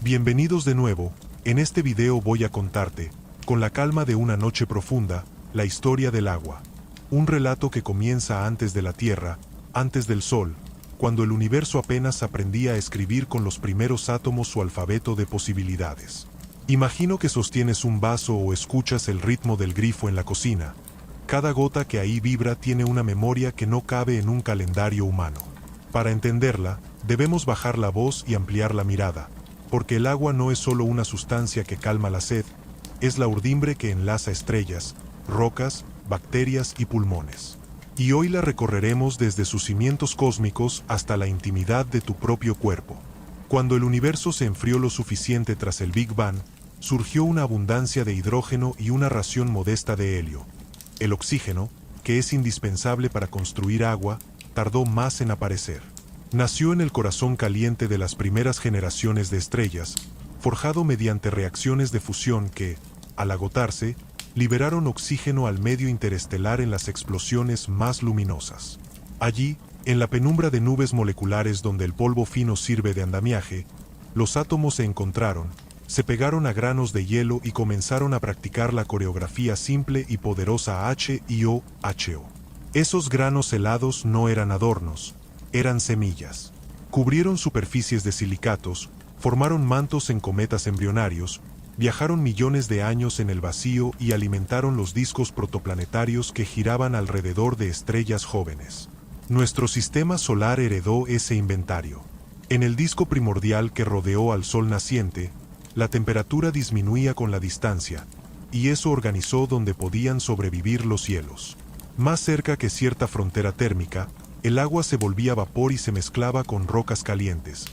Bienvenidos de nuevo. En este video voy a contarte, con la calma de una noche profunda, la historia del agua. Un relato que comienza antes de la Tierra, antes del Sol, cuando el universo apenas aprendía a escribir con los primeros átomos su alfabeto de posibilidades. Imagino que sostienes un vaso o escuchas el ritmo del grifo en la cocina. Cada gota que ahí vibra tiene una memoria que no cabe en un calendario humano. Para entenderla, debemos bajar la voz y ampliar la mirada, porque el agua no es solo una sustancia que calma la sed, es la urdimbre que enlaza estrellas, rocas, bacterias y pulmones. Y hoy la recorreremos desde sus cimientos cósmicos hasta la intimidad de tu propio cuerpo. Cuando el universo se enfrió lo suficiente tras el Big Bang, surgió una abundancia de hidrógeno y una ración modesta de helio. El oxígeno, que es indispensable para construir agua, tardó más en aparecer. Nació en el corazón caliente de las primeras generaciones de estrellas, forjado mediante reacciones de fusión que, al agotarse, liberaron oxígeno al medio interestelar en las explosiones más luminosas. Allí, en la penumbra de nubes moleculares donde el polvo fino sirve de andamiaje, los átomos se encontraron, se pegaron a granos de hielo y comenzaron a practicar la coreografía simple y poderosa H-I-O-H-O. Esos granos helados no eran adornos, eran semillas. Cubrieron superficies de silicatos, formaron mantos en cometas embrionarios, viajaron millones de años en el vacío y alimentaron los discos protoplanetarios que giraban alrededor de estrellas jóvenes. Nuestro sistema solar heredó ese inventario. En el disco primordial que rodeó al Sol naciente, la temperatura disminuía con la distancia, y eso organizó donde podían sobrevivir los hielos. Más cerca que cierta frontera térmica, el agua se volvía vapor y se mezclaba con rocas calientes.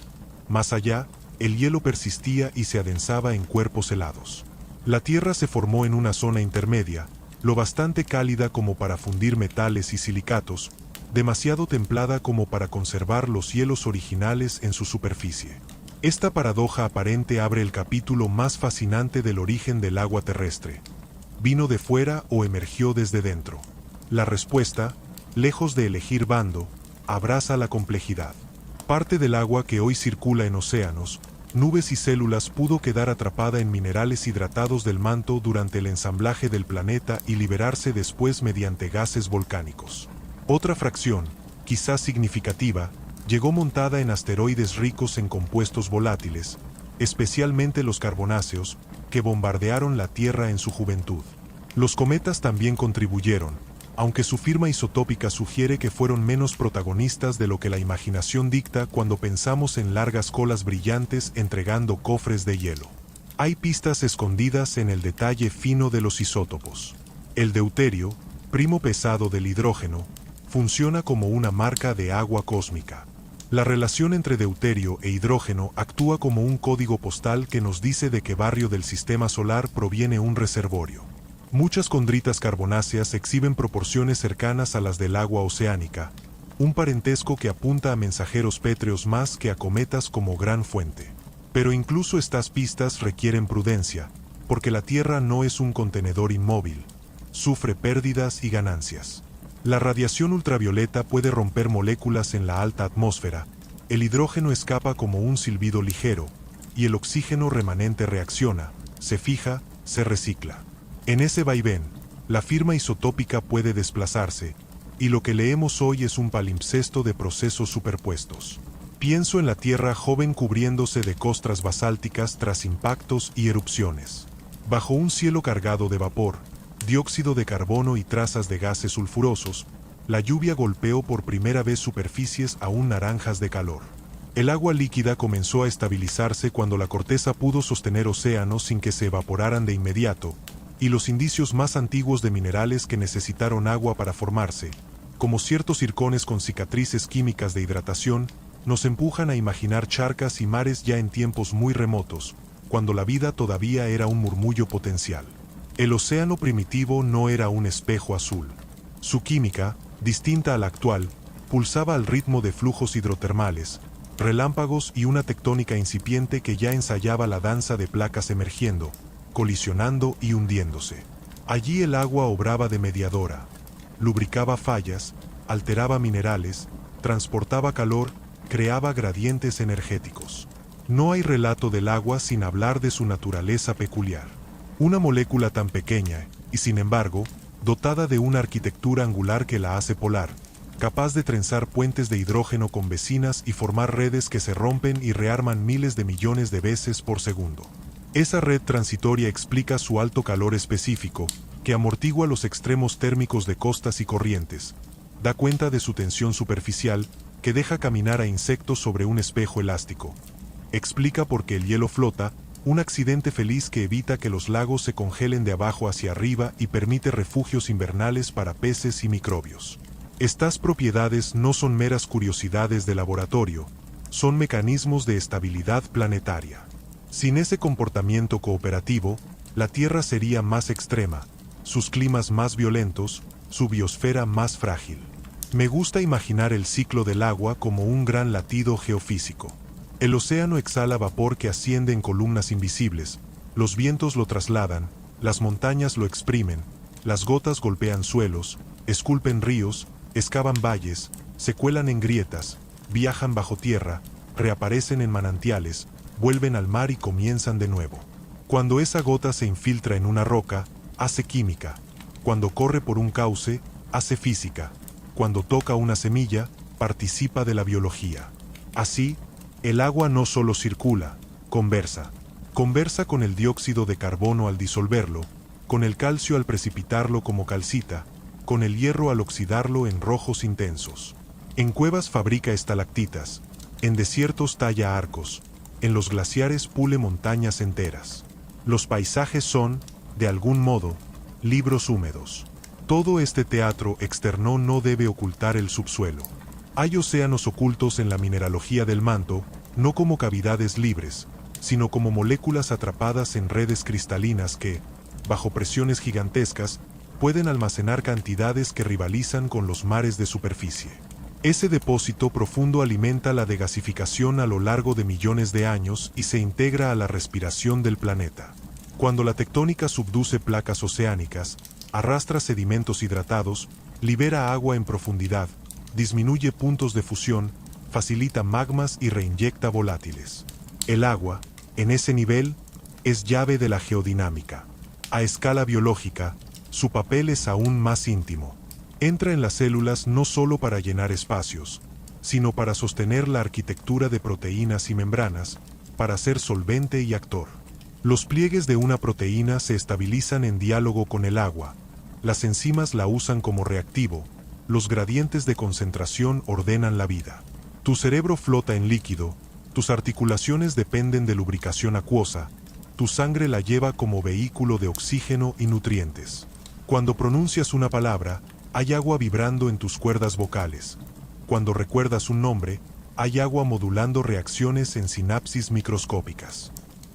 Más allá, el hielo persistía y se adensaba en cuerpos helados. La Tierra se formó en una zona intermedia, lo bastante cálida como para fundir metales y silicatos, demasiado templada como para conservar los hielos originales en su superficie. Esta paradoja aparente abre el capítulo más fascinante del origen del agua terrestre. ¿Vino de fuera o emergió desde dentro? La respuesta, lejos de elegir bando, abraza la complejidad. Parte del agua que hoy circula en océanos, nubes y células pudo quedar atrapada en minerales hidratados del manto durante el ensamblaje del planeta y liberarse después mediante gases volcánicos. Otra fracción, quizás significativa, llegó montada en asteroides ricos en compuestos volátiles, especialmente los carbonáceos, que bombardearon la Tierra en su juventud. Los cometas también contribuyeron, aunque su firma isotópica sugiere que fueron menos protagonistas de lo que la imaginación dicta cuando pensamos en largas colas brillantes entregando cofres de hielo. Hay pistas escondidas en el detalle fino de los isótopos. El deuterio, primo pesado del hidrógeno, funciona como una marca de agua cósmica. La relación entre deuterio e hidrógeno actúa como un código postal que nos dice de qué barrio del sistema solar proviene un reservorio. Muchas condritas carbonáceas exhiben proporciones cercanas a las del agua oceánica, un parentesco que apunta a mensajeros pétreos más que a cometas como gran fuente. Pero incluso estas pistas requieren prudencia, porque la Tierra no es un contenedor inmóvil, sufre pérdidas y ganancias. La radiación ultravioleta puede romper moléculas en la alta atmósfera, el hidrógeno escapa como un silbido ligero, y el oxígeno remanente reacciona, se fija, se recicla. En ese vaivén, la firma isotópica puede desplazarse, y lo que leemos hoy es un palimpsesto de procesos superpuestos. Pienso en la Tierra joven cubriéndose de costras basálticas tras impactos y erupciones. Bajo un cielo cargado de vapor, dióxido de carbono y trazas de gases sulfurosos, la lluvia golpeó por primera vez superficies aún naranjas de calor. El agua líquida comenzó a estabilizarse cuando la corteza pudo sostener océanos sin que se evaporaran de inmediato, y los indicios más antiguos de minerales que necesitaron agua para formarse, como ciertos circones con cicatrices químicas de hidratación, nos empujan a imaginar charcas y mares ya en tiempos muy remotos, cuando la vida todavía era un murmullo potencial. El océano primitivo no era un espejo azul. Su química, distinta a la actual, pulsaba al ritmo de flujos hidrotermales, relámpagos y una tectónica incipiente que ya ensayaba la danza de placas emergiendo, colisionando y hundiéndose. Allí el agua obraba de mediadora, lubricaba fallas, alteraba minerales, transportaba calor, creaba gradientes energéticos. No hay relato del agua sin hablar de su naturaleza peculiar. Una molécula tan pequeña, y sin embargo, dotada de una arquitectura angular que la hace polar, capaz de trenzar puentes de hidrógeno con vecinas y formar redes que se rompen y rearman miles de millones de veces por segundo. Esa red transitoria explica su alto calor específico, que amortigua los extremos térmicos de costas y corrientes, da cuenta de su tensión superficial, que deja caminar a insectos sobre un espejo elástico. Explica por qué el hielo flota, un accidente feliz que evita que los lagos se congelen de abajo hacia arriba y permite refugios invernales para peces y microbios. Estas propiedades no son meras curiosidades de laboratorio, son mecanismos de estabilidad planetaria. Sin ese comportamiento cooperativo, la Tierra sería más extrema, sus climas más violentos, su biosfera más frágil. Me gusta imaginar el ciclo del agua como un gran latido geofísico. El océano exhala vapor que asciende en columnas invisibles, los vientos lo trasladan, las montañas lo exprimen, las gotas golpean suelos, esculpen ríos, excavan valles, se cuelan en grietas, viajan bajo tierra, reaparecen en manantiales, vuelven al mar y comienzan de nuevo. Cuando esa gota se infiltra en una roca, hace química. Cuando corre por un cauce, hace física. Cuando toca una semilla, participa de la biología. Así, el agua no solo circula, conversa. Conversa con el dióxido de carbono al disolverlo, con el calcio al precipitarlo como calcita, con el hierro al oxidarlo en rojos intensos. En cuevas fabrica estalactitas, en desiertos talla arcos, en los glaciares pule montañas enteras. Los paisajes son, de algún modo, libros húmedos. Todo este teatro externo no debe ocultar el subsuelo. Hay océanos ocultos en la mineralogía del manto, no como cavidades libres, sino como moléculas atrapadas en redes cristalinas que, bajo presiones gigantescas, pueden almacenar cantidades que rivalizan con los mares de superficie. Ese depósito profundo alimenta la degasificación a lo largo de millones de años y se integra a la respiración del planeta. Cuando la tectónica subduce placas oceánicas, arrastra sedimentos hidratados, libera agua en profundidad, disminuye puntos de fusión, facilita magmas y reinyecta volátiles. El agua, en ese nivel, es llave de la geodinámica. A escala biológica, su papel es aún más íntimo. Entra en las células no solo para llenar espacios, sino para sostener la arquitectura de proteínas y membranas, para ser solvente y actor. Los pliegues de una proteína se estabilizan en diálogo con el agua, las enzimas la usan como reactivo, los gradientes de concentración ordenan la vida. Tu cerebro flota en líquido, tus articulaciones dependen de lubricación acuosa, tu sangre la lleva como vehículo de oxígeno y nutrientes. Cuando pronuncias una palabra, hay agua vibrando en tus cuerdas vocales. Cuando recuerdas un nombre, hay agua modulando reacciones en sinapsis microscópicas.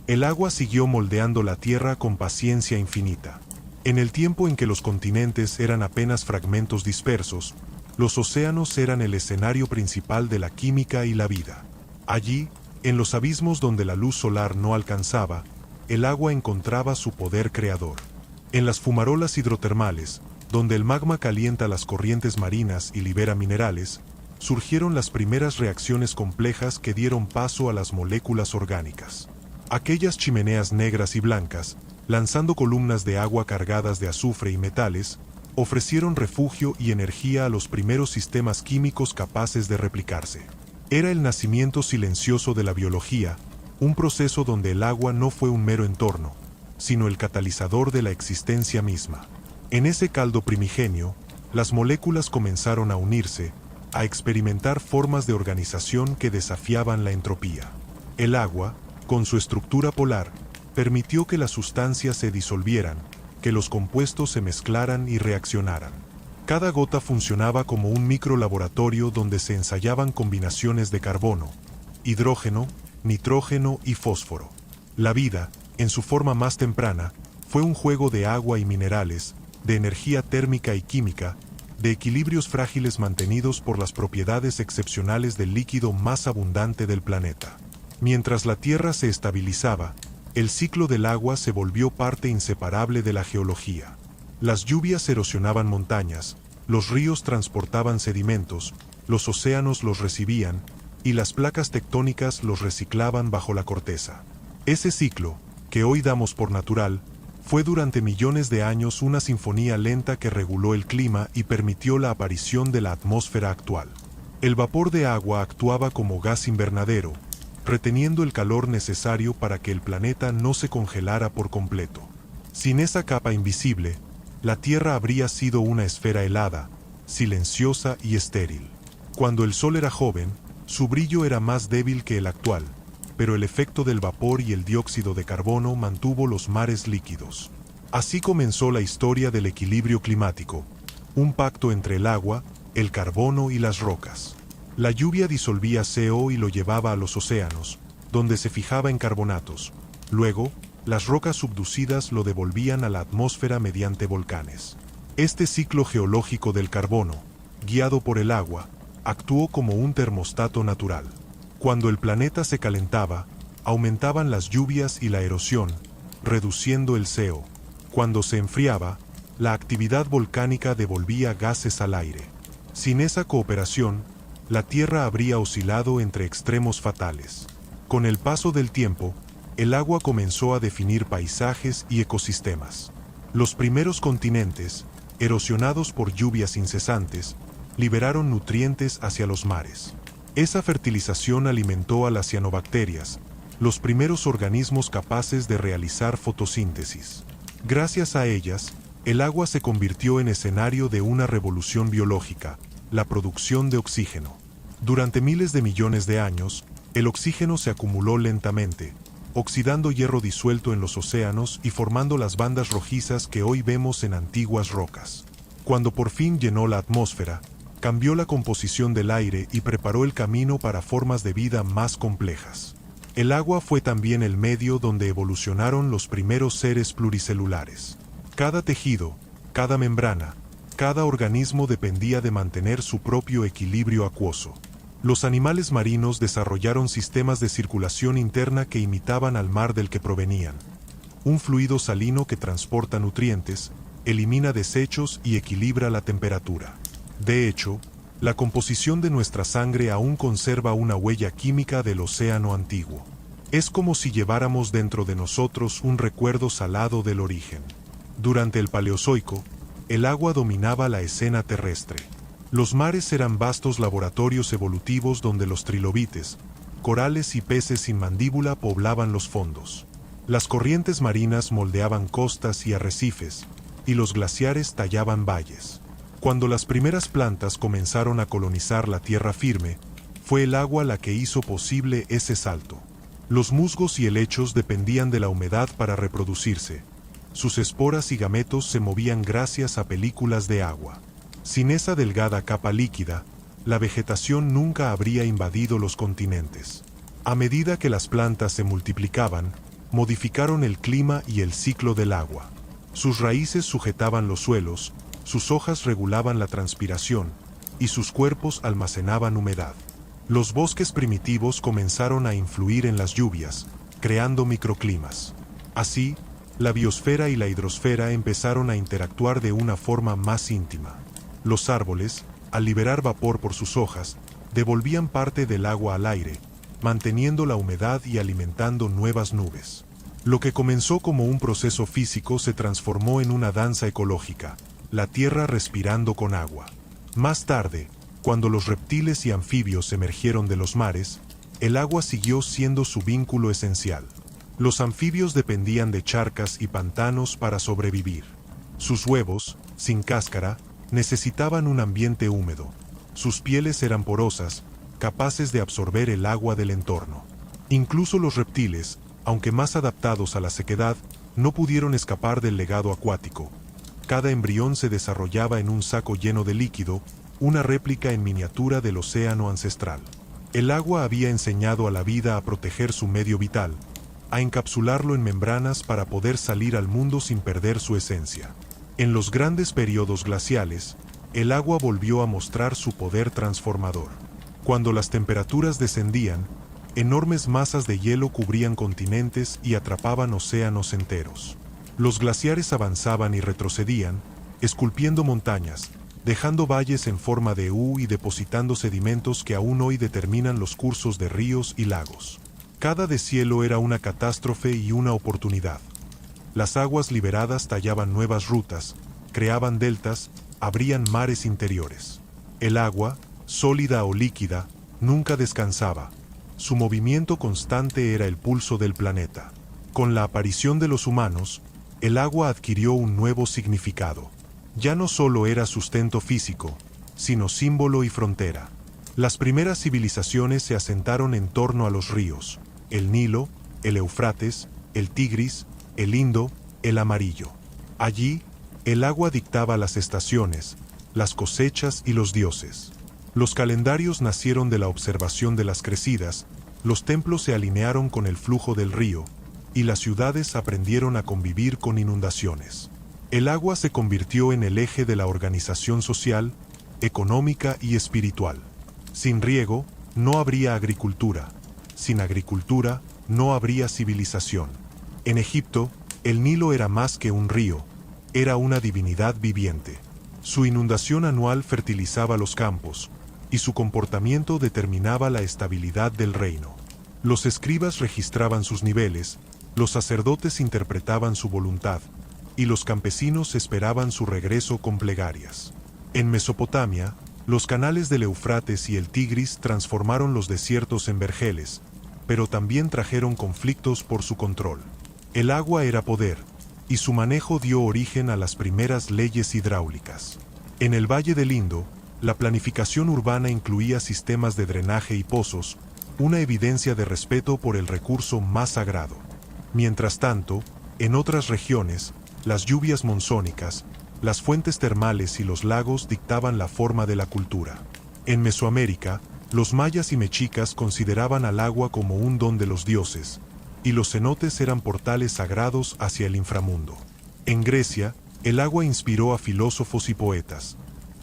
El agua siguió moldeando la Tierra con paciencia infinita. En el tiempo en que los continentes eran apenas fragmentos dispersos, los océanos eran el escenario principal de la química y la vida. Allí, en los abismos donde la luz solar no alcanzaba, el agua encontraba su poder creador. En las fumarolas hidrotermales, donde el magma calienta las corrientes marinas y libera minerales, surgieron las primeras reacciones complejas que dieron paso a las moléculas orgánicas. Aquellas chimeneas negras y blancas, lanzando columnas de agua cargadas de azufre y metales, ofrecieron refugio y energía a los primeros sistemas químicos capaces de replicarse. Era el nacimiento silencioso de la biología, un proceso donde el agua no fue un mero entorno, sino el catalizador de la existencia misma. En ese caldo primigenio, las moléculas comenzaron a unirse, a experimentar formas de organización que desafiaban la entropía. El agua, con su estructura polar, permitió que las sustancias se disolvieran, que los compuestos se mezclaran y reaccionaran. Cada gota funcionaba como un microlaboratorio donde se ensayaban combinaciones de carbono, hidrógeno, nitrógeno y fósforo. La vida, en su forma más temprana, fue un juego de agua y minerales, de energía térmica y química, de equilibrios frágiles mantenidos por las propiedades excepcionales del líquido más abundante del planeta. Mientras la Tierra se estabilizaba, el ciclo del agua se volvió parte inseparable de la geología. Las lluvias erosionaban montañas, los ríos transportaban sedimentos, los océanos los recibían, y las placas tectónicas los reciclaban bajo la corteza. Ese ciclo, que hoy damos por natural, fue durante millones de años una sinfonía lenta que reguló el clima y permitió la aparición de la atmósfera actual. El vapor de agua actuaba como gas invernadero, reteniendo el calor necesario para que el planeta no se congelara por completo. Sin esa capa invisible, la Tierra habría sido una esfera helada, silenciosa y estéril. Cuando el Sol era joven, su brillo era más débil que el actual, pero el efecto del vapor y el dióxido de carbono mantuvo los mares líquidos. Así comenzó la historia del equilibrio climático, un pacto entre el agua, el carbono y las rocas. La lluvia disolvía CO y lo llevaba a los océanos, donde se fijaba en carbonatos. Luego, las rocas subducidas lo devolvían a la atmósfera mediante volcanes. Este ciclo geológico del carbono, guiado por el agua, actuó como un termostato natural. Cuando el planeta se calentaba, aumentaban las lluvias y la erosión, reduciendo el CO. Cuando se enfriaba, la actividad volcánica devolvía gases al aire. Sin esa cooperación, la Tierra habría oscilado entre extremos fatales. Con el paso del tiempo, el agua comenzó a definir paisajes y ecosistemas. Los primeros continentes, erosionados por lluvias incesantes, liberaron nutrientes hacia los mares. Esa fertilización alimentó a las cianobacterias, los primeros organismos capaces de realizar fotosíntesis. Gracias a ellas, el agua se convirtió en escenario de una revolución biológica, la producción de oxígeno. Durante miles de millones de años, el oxígeno se acumuló lentamente, oxidando hierro disuelto en los océanos y formando las bandas rojizas que hoy vemos en antiguas rocas. Cuando por fin llenó la atmósfera, cambió la composición del aire y preparó el camino para formas de vida más complejas. El agua fue también el medio donde evolucionaron los primeros seres pluricelulares. Cada tejido, cada membrana, cada organismo dependía de mantener su propio equilibrio acuoso. Los animales marinos desarrollaron sistemas de circulación interna que imitaban al mar del que provenían. Un fluido salino que transporta nutrientes, elimina desechos y equilibra la temperatura. De hecho, la composición de nuestra sangre aún conserva una huella química del océano antiguo. Es como si lleváramos dentro de nosotros un recuerdo salado del origen. Durante el Paleozoico, el agua dominaba la escena terrestre. Los mares eran vastos laboratorios evolutivos donde los trilobites, corales y peces sin mandíbula poblaban los fondos. Las corrientes marinas moldeaban costas y arrecifes, y los glaciares tallaban valles. Cuando las primeras plantas comenzaron a colonizar la tierra firme, fue el agua la que hizo posible ese salto. Los musgos y helechos dependían de la humedad para reproducirse. Sus esporas y gametos se movían gracias a películas de agua. Sin esa delgada capa líquida, la vegetación nunca habría invadido los continentes. A medida que las plantas se multiplicaban, modificaron el clima y el ciclo del agua. Sus raíces sujetaban los suelos, sus hojas regulaban la transpiración, y sus cuerpos almacenaban humedad. Los bosques primitivos comenzaron a influir en las lluvias, creando microclimas. Así, la biosfera y la hidrosfera empezaron a interactuar de una forma más íntima. Los árboles, al liberar vapor por sus hojas, devolvían parte del agua al aire, manteniendo la humedad y alimentando nuevas nubes. Lo que comenzó como un proceso físico se transformó en una danza ecológica, la tierra respirando con agua. Más tarde, cuando los reptiles y anfibios emergieron de los mares, el agua siguió siendo su vínculo esencial. Los anfibios dependían de charcas y pantanos para sobrevivir. Sus huevos, sin cáscara, necesitaban un ambiente húmedo. Sus pieles eran porosas, capaces de absorber el agua del entorno. Incluso los reptiles, aunque más adaptados a la sequedad, no pudieron escapar del legado acuático. Cada embrión se desarrollaba en un saco lleno de líquido, una réplica en miniatura del océano ancestral. El agua había enseñado a la vida a proteger su medio vital, a encapsularlo en membranas para poder salir al mundo sin perder su esencia. En los grandes periodos glaciales, el agua volvió a mostrar su poder transformador. Cuando las temperaturas descendían, enormes masas de hielo cubrían continentes y atrapaban océanos enteros. Los glaciares avanzaban y retrocedían, esculpiendo montañas, dejando valles en forma de U y depositando sedimentos que aún hoy determinan los cursos de ríos y lagos. Cada deshielo era una catástrofe y una oportunidad. Las aguas liberadas tallaban nuevas rutas, creaban deltas, abrían mares interiores. El agua, sólida o líquida, nunca descansaba. Su movimiento constante era el pulso del planeta. Con la aparición de los humanos, el agua adquirió un nuevo significado. Ya no solo era sustento físico, sino símbolo y frontera. Las primeras civilizaciones se asentaron en torno a los ríos: el Nilo, el Éufrates, el Tigris, el Indo, el Amarillo. Allí, el agua dictaba las estaciones, las cosechas y los dioses. Los calendarios nacieron de la observación de las crecidas, los templos se alinearon con el flujo del río, y las ciudades aprendieron a convivir con inundaciones. El agua se convirtió en el eje de la organización social, económica y espiritual. Sin riego, no habría agricultura. Sin agricultura, no habría civilización. En Egipto, el Nilo era más que un río, era una divinidad viviente. Su inundación anual fertilizaba los campos, y su comportamiento determinaba la estabilidad del reino. Los escribas registraban sus niveles, los sacerdotes interpretaban su voluntad, y los campesinos esperaban su regreso con plegarias. En Mesopotamia, los canales del Éufrates y el Tigris transformaron los desiertos en vergeles, pero también trajeron conflictos por su control. El agua era poder, y su manejo dio origen a las primeras leyes hidráulicas. En el Valle del Indo, la planificación urbana incluía sistemas de drenaje y pozos, una evidencia de respeto por el recurso más sagrado. Mientras tanto, en otras regiones, las lluvias monzónicas, las fuentes termales y los lagos dictaban la forma de la cultura. En Mesoamérica, los mayas y mexicas consideraban al agua como un don de los dioses, y los cenotes eran portales sagrados hacia el inframundo. En Grecia, el agua inspiró a filósofos y poetas.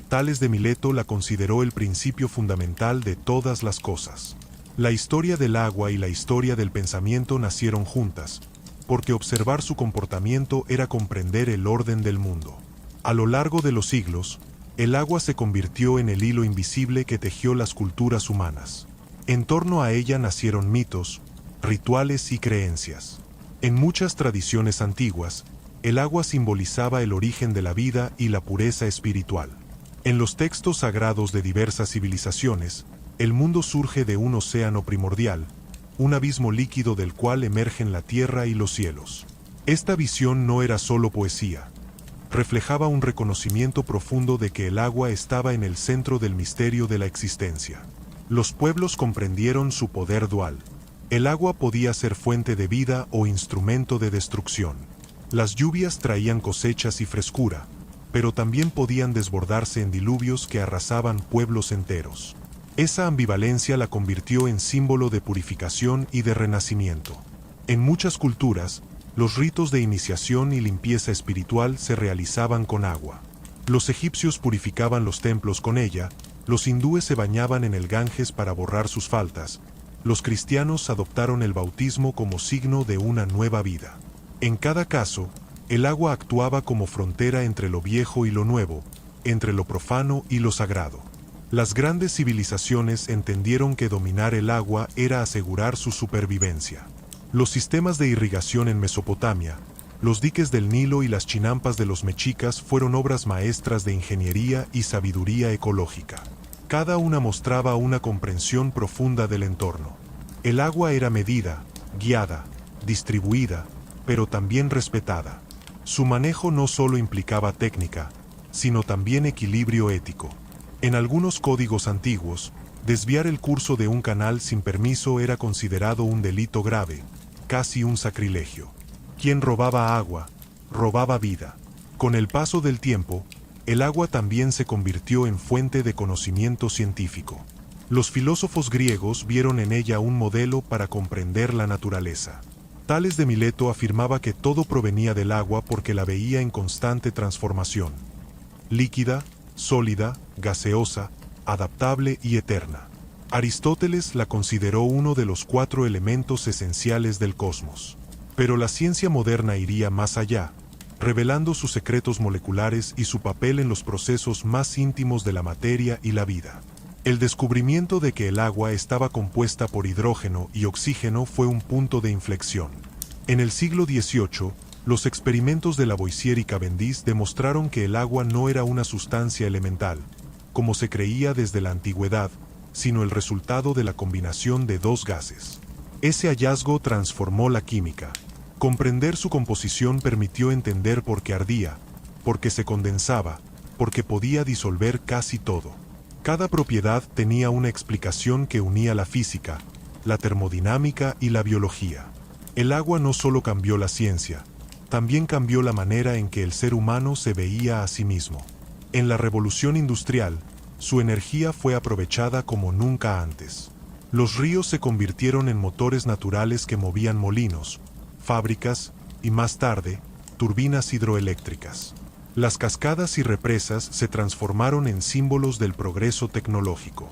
Tales de Mileto la consideró el principio fundamental de todas las cosas. La historia del agua y la historia del pensamiento nacieron juntas, porque observar su comportamiento era comprender el orden del mundo. A lo largo de los siglos, el agua se convirtió en el hilo invisible que tejió las culturas humanas. En torno a ella nacieron mitos, rituales y creencias. En muchas tradiciones antiguas, el agua simbolizaba el origen de la vida y la pureza espiritual. En los textos sagrados de diversas civilizaciones, el mundo surge de un océano primordial, un abismo líquido del cual emergen la tierra y los cielos. Esta visión no era solo poesía. Reflejaba un reconocimiento profundo de que el agua estaba en el centro del misterio de la existencia. Los pueblos comprendieron su poder dual. El agua podía ser fuente de vida o instrumento de destrucción. Las lluvias traían cosechas y frescura, pero también podían desbordarse en diluvios que arrasaban pueblos enteros. Esa ambivalencia la convirtió en símbolo de purificación y de renacimiento. En muchas culturas, los ritos de iniciación y limpieza espiritual se realizaban con agua. Los egipcios purificaban los templos con ella, los hindúes se bañaban en el Ganges para borrar sus faltas, los cristianos adoptaron el bautismo como signo de una nueva vida. En cada caso, el agua actuaba como frontera entre lo viejo y lo nuevo, entre lo profano y lo sagrado. Las grandes civilizaciones entendieron que dominar el agua era asegurar su supervivencia. Los sistemas de irrigación en Mesopotamia, los diques del Nilo y las chinampas de los mexicas fueron obras maestras de ingeniería y sabiduría ecológica. Cada una mostraba una comprensión profunda del entorno. El agua era medida, guiada, distribuida, pero también respetada. Su manejo no solo implicaba técnica, sino también equilibrio ético. En algunos códigos antiguos, desviar el curso de un canal sin permiso era considerado un delito grave, casi un sacrilegio. Quien robaba agua, robaba vida. Con el paso del tiempo, el agua también se convirtió en fuente de conocimiento científico. Los filósofos griegos vieron en ella un modelo para comprender la naturaleza. Tales de Mileto afirmaba que todo provenía del agua porque la veía en constante transformación. Líquida, sólida, gaseosa, adaptable y eterna. Aristóteles la consideró uno de los 4 elementos esenciales del cosmos. Pero la ciencia moderna iría más allá. revelando sus secretos moleculares y su papel en los procesos más íntimos de la materia y la vida. El descubrimiento de que el agua estaba compuesta por hidrógeno y oxígeno fue un punto de inflexión. En el siglo XVIII, los experimentos de Lavoisier y Cavendish demostraron que el agua no era una sustancia elemental, como se creía desde la antigüedad, sino el resultado de la combinación de dos gases. Ese hallazgo transformó la química. Comprender su composición permitió entender por qué ardía, por qué se condensaba, por qué podía disolver casi todo. Cada propiedad tenía una explicación que unía la física, la termodinámica y la biología. El agua no solo cambió la ciencia, también cambió la manera en que el ser humano se veía a sí mismo. En la revolución industrial, su energía fue aprovechada como nunca antes. Los ríos se convirtieron en motores naturales que movían molinos, fábricas y, más tarde, turbinas hidroeléctricas. Las cascadas y represas se transformaron en símbolos del progreso tecnológico.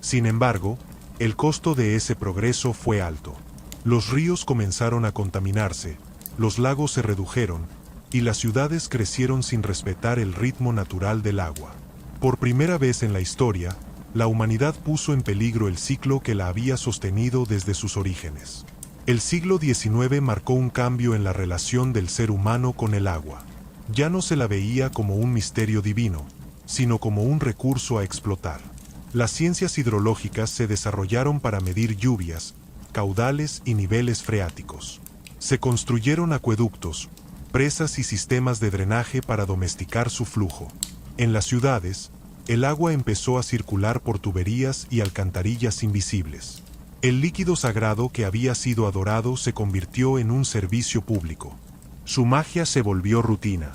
Sin embargo, el costo de ese progreso fue alto. Los ríos comenzaron a contaminarse, los lagos se redujeron, y las ciudades crecieron sin respetar el ritmo natural del agua. Por primera vez en la historia, la humanidad puso en peligro el ciclo que la había sostenido desde sus orígenes. El siglo XIX marcó un cambio en la relación del ser humano con el agua. Ya no se la veía como un misterio divino, sino como un recurso a explotar. Las ciencias hidrológicas se desarrollaron para medir lluvias, caudales y niveles freáticos. Se construyeron acueductos, presas y sistemas de drenaje para domesticar su flujo. En las ciudades, el agua empezó a circular por tuberías y alcantarillas invisibles. El líquido sagrado que había sido adorado se convirtió en un servicio público. Su magia se volvió rutina,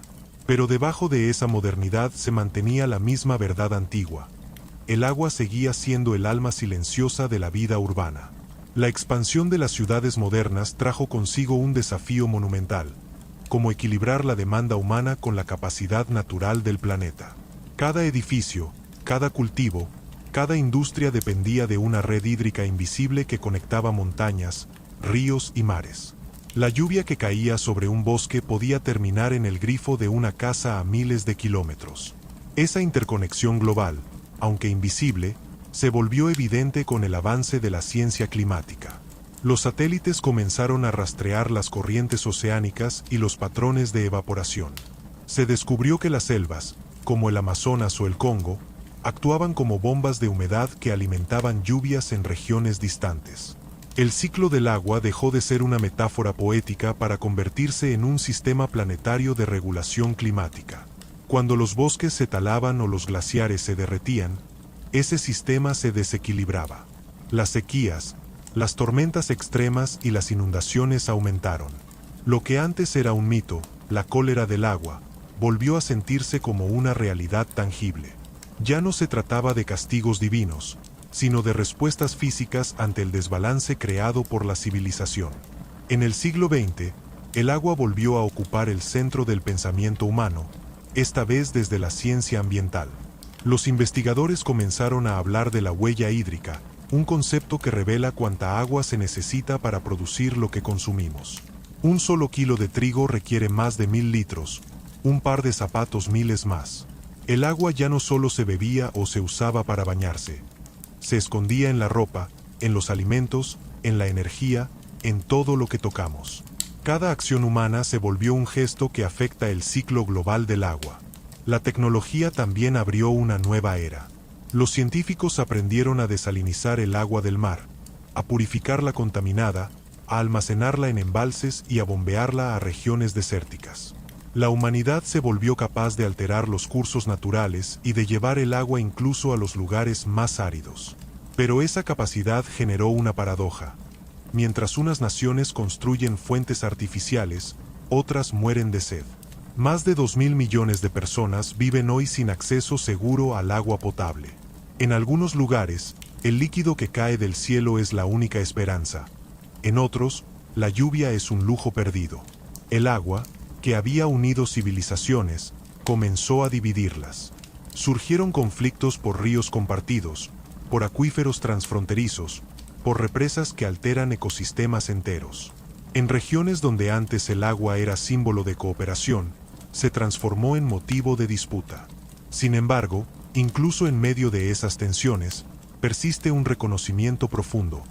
pero debajo de esa modernidad se mantenía la misma verdad antigua. El agua seguía siendo el alma silenciosa de la vida urbana. La expansión de las ciudades modernas trajo consigo un desafío monumental, como equilibrar la demanda humana con la capacidad natural del planeta. Cada edificio, cada cultivo, cada industria dependía de una red hídrica invisible que conectaba montañas, ríos y mares. La lluvia que caía sobre un bosque podía terminar en el grifo de una casa a miles de kilómetros. Esa interconexión global, aunque invisible, se volvió evidente con el avance de la ciencia climática. Los satélites comenzaron a rastrear las corrientes oceánicas y los patrones de evaporación. Se descubrió que las selvas, como el Amazonas o el Congo, actuaban como bombas de humedad que alimentaban lluvias en regiones distantes. El ciclo del agua dejó de ser una metáfora poética para convertirse en un sistema planetario de regulación climática. Cuando los bosques se talaban o los glaciares se derretían, ese sistema se desequilibraba. Las sequías, las tormentas extremas y las inundaciones aumentaron. Lo que antes era un mito, la cólera del agua, volvió a sentirse como una realidad tangible. Ya no se trataba de castigos divinos, sino de respuestas físicas ante el desbalance creado por la civilización. En el siglo XX, el agua volvió a ocupar el centro del pensamiento humano, esta vez desde la ciencia ambiental. Los investigadores comenzaron a hablar de la huella hídrica, un concepto que revela cuánta agua se necesita para producir lo que consumimos. Un solo kilo de trigo requiere más de 1000 litros, un par de zapatos miles más. El agua ya no solo se bebía o se usaba para bañarse. Se escondía en la ropa, en los alimentos, en la energía, en todo lo que tocamos. Cada acción humana se volvió un gesto que afecta el ciclo global del agua. La tecnología también abrió una nueva era. Los científicos aprendieron a desalinizar el agua del mar, a purificarla contaminada, a almacenarla en embalses y a bombearla a regiones desérticas. La humanidad se volvió capaz de alterar los cursos naturales y de llevar el agua incluso a los lugares más áridos. Pero esa capacidad generó una paradoja. Mientras unas naciones construyen fuentes artificiales, otras mueren de sed. Más de 2.000 millones de personas viven hoy sin acceso seguro al agua potable. En algunos lugares, el líquido que cae del cielo es la única esperanza. En otros, la lluvia es un lujo perdido. El agua, que había unido civilizaciones, comenzó a dividirlas. Surgieron conflictos por ríos compartidos, por acuíferos transfronterizos, por represas que alteran ecosistemas enteros. En regiones donde antes el agua era símbolo de cooperación, se transformó en motivo de disputa. Sin embargo, incluso en medio de esas tensiones, persiste un reconocimiento profundo.